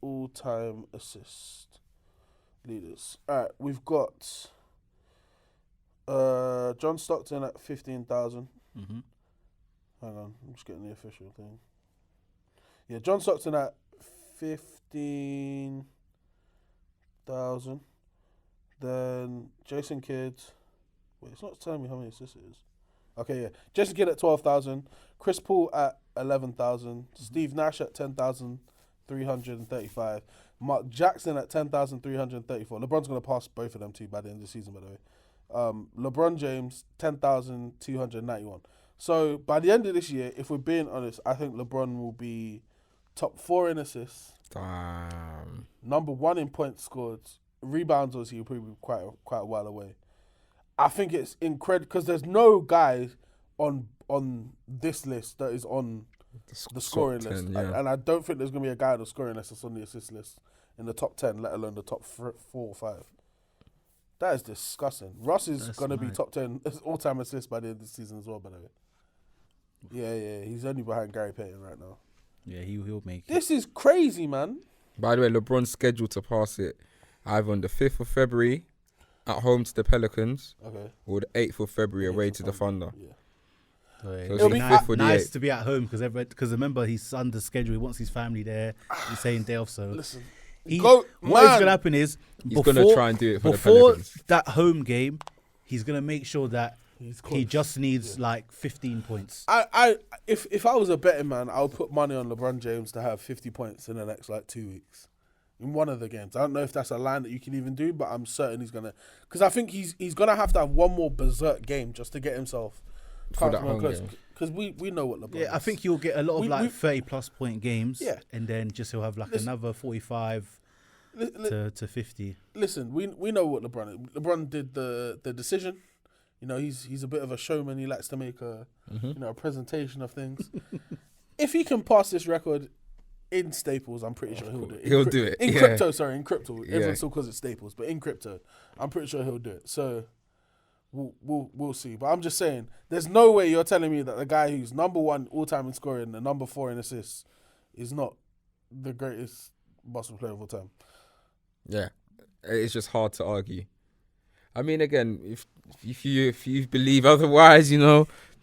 all-time assist leaders. All right, we've got John Stockton at 15,000. Mm-hmm. Hang on, I'm just getting the official thing. Yeah, John Stockton at 15,000. Then Jason Kidd. Wait, it's not telling me how many assists it is. Okay, yeah. Jason Kidd at 12,000. Chris Paul at 11,000. Steve Nash at 10,335. Mark Jackson at 10,334. LeBron's going to pass both of them too by the end of the season, by the way. LeBron James, 10,291. So by the end of this year, if we're being honest, I think LeBron will be top 4 in assists. Damn. Number 1 in points scored. Rebounds, obviously, will probably be quite a while away. I think it's incredible because there's no guy on this list that is on the scoring 10, list. yeah. And I don't think there's going to be a guy on the scoring list that's on the assist list in the top 10, let alone the top 4 or 5. That is disgusting. Russ is going to be top 10 all-time assists by the end of the season as well, by the way. Yeah. He's only behind Gary Payton right now. Yeah, he'll make it. This is crazy, man. By the way, LeBron's scheduled to pass it either on the 5th of February at home to the Pelicans, or the 8th of February away to the Thunder. Yeah. So it'll be nice to be at home because remember he's under schedule. He wants his family there. He's saying day off. So Listen, what is going to happen is he's going to try and do it for the before Pelicans. that home game. He's going to make sure that he just needs like 15 points. If I was a betting man, I would put money on LeBron James to have 50 points in the next 2 weeks. In one of the games. I don't know if that's a line that you can even do, but I'm certain he's going to. Because I think he's going to have one more berserk game just to get himself for that home game. Because we know what LeBron is. I think he'll get a lot of 30-plus point games. Yeah. And then he'll have another 45 to 50. Listen, we know what LeBron is. LeBron did the decision. You know, he's a bit of a showman. He likes to make a presentation of things. If he can pass this record in Staples, I'm pretty sure he'll do it. He'll do it. In crypto. Everyone still calls it Staples, but in crypto, I'm pretty sure he'll do it. So we'll see. But I'm just saying, there's no way you're telling me that the guy who's number 1 all time in scoring and number 4 in assists is not the greatest basketball player of all time. Yeah, it's just hard to argue. I mean, again, if you believe otherwise, if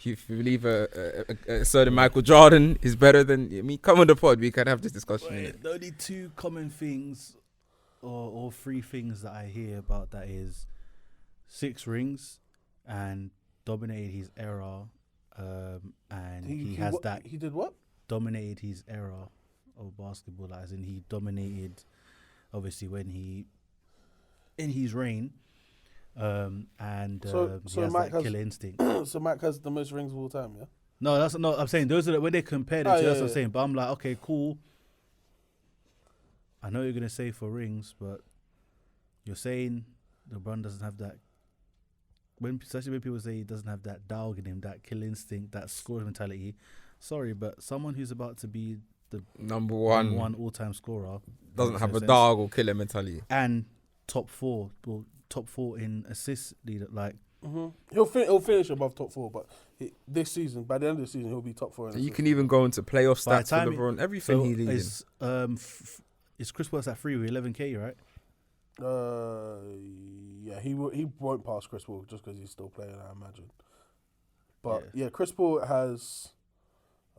you believe a certain Michael Jordan is better than, come on the pod, we can have this discussion. The only 2 common things or 3 things that I hear about that is 6 rings and dominated his era, and he has that. He did what? Dominated his era of basketball, as in he dominated, obviously, when he in his reign. And so he has Mike that killer instinct. So Mike has the most rings of all time, yeah? No, that's not. I'm saying those are when they compared it to. That's what I'm saying. But I'm like, okay, cool. I know you're gonna say for rings, but you're saying LeBron doesn't have that. Especially when people say he doesn't have that dog in him, that kill instinct, that scoring mentality. Sorry, but someone who's about to be the number one all-time scorer doesn't have a dog or killer mentality, and top 4 in assists leader. He'll finish above top 4, but this season, by the end of the season, he'll be top 4. So you can even go into playoff stats for LeBron. Everything he leads. Is Chris Paul's at 3 with 11K, right? Yeah, he won't pass Chris Paul just because he's still playing, I imagine. But yeah, Chris Paul has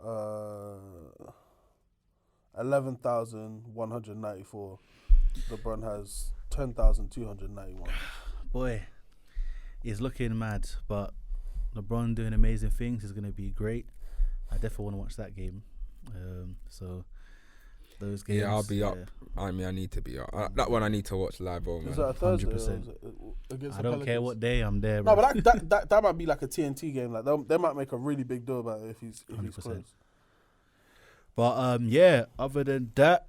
11,194. LeBron has 10,291. Boy, he's looking mad, but LeBron doing amazing things is going to be great. I definitely want to watch that game. So those games. Yeah, I'll be up. I mean, I need to be up. That one I need to watch live. Man. Is that a Thursday? 100%. I don't care what day I'm there. No, but that might be like a TNT game. Like they might make a really big deal about it if he's close. But yeah, other than that,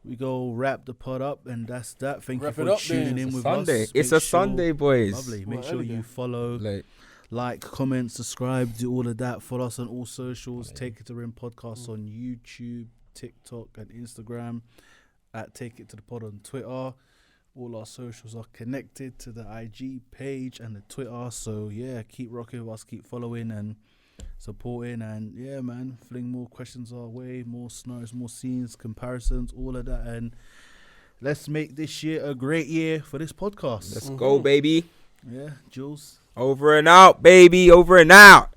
we go wrap the pod up, and that's that. Thank you for tuning in with us. It's a Sunday, boys. Lovely. Make sure you follow, like, comment, subscribe, do all of that. Follow us on all socials. Take It to Rim Podcast on YouTube, TikTok, and Instagram. At Take It to the Pod on Twitter. All our socials are connected to the IG page and the Twitter. So yeah, keep rocking with us, keep following and supporting, and yeah, man, fling more questions our way, more scenarios, more scenes, comparisons, all of that, and let's make this year a great year for this podcast. Let's go, baby. Yeah, Jules. Over and out, baby. Over and out.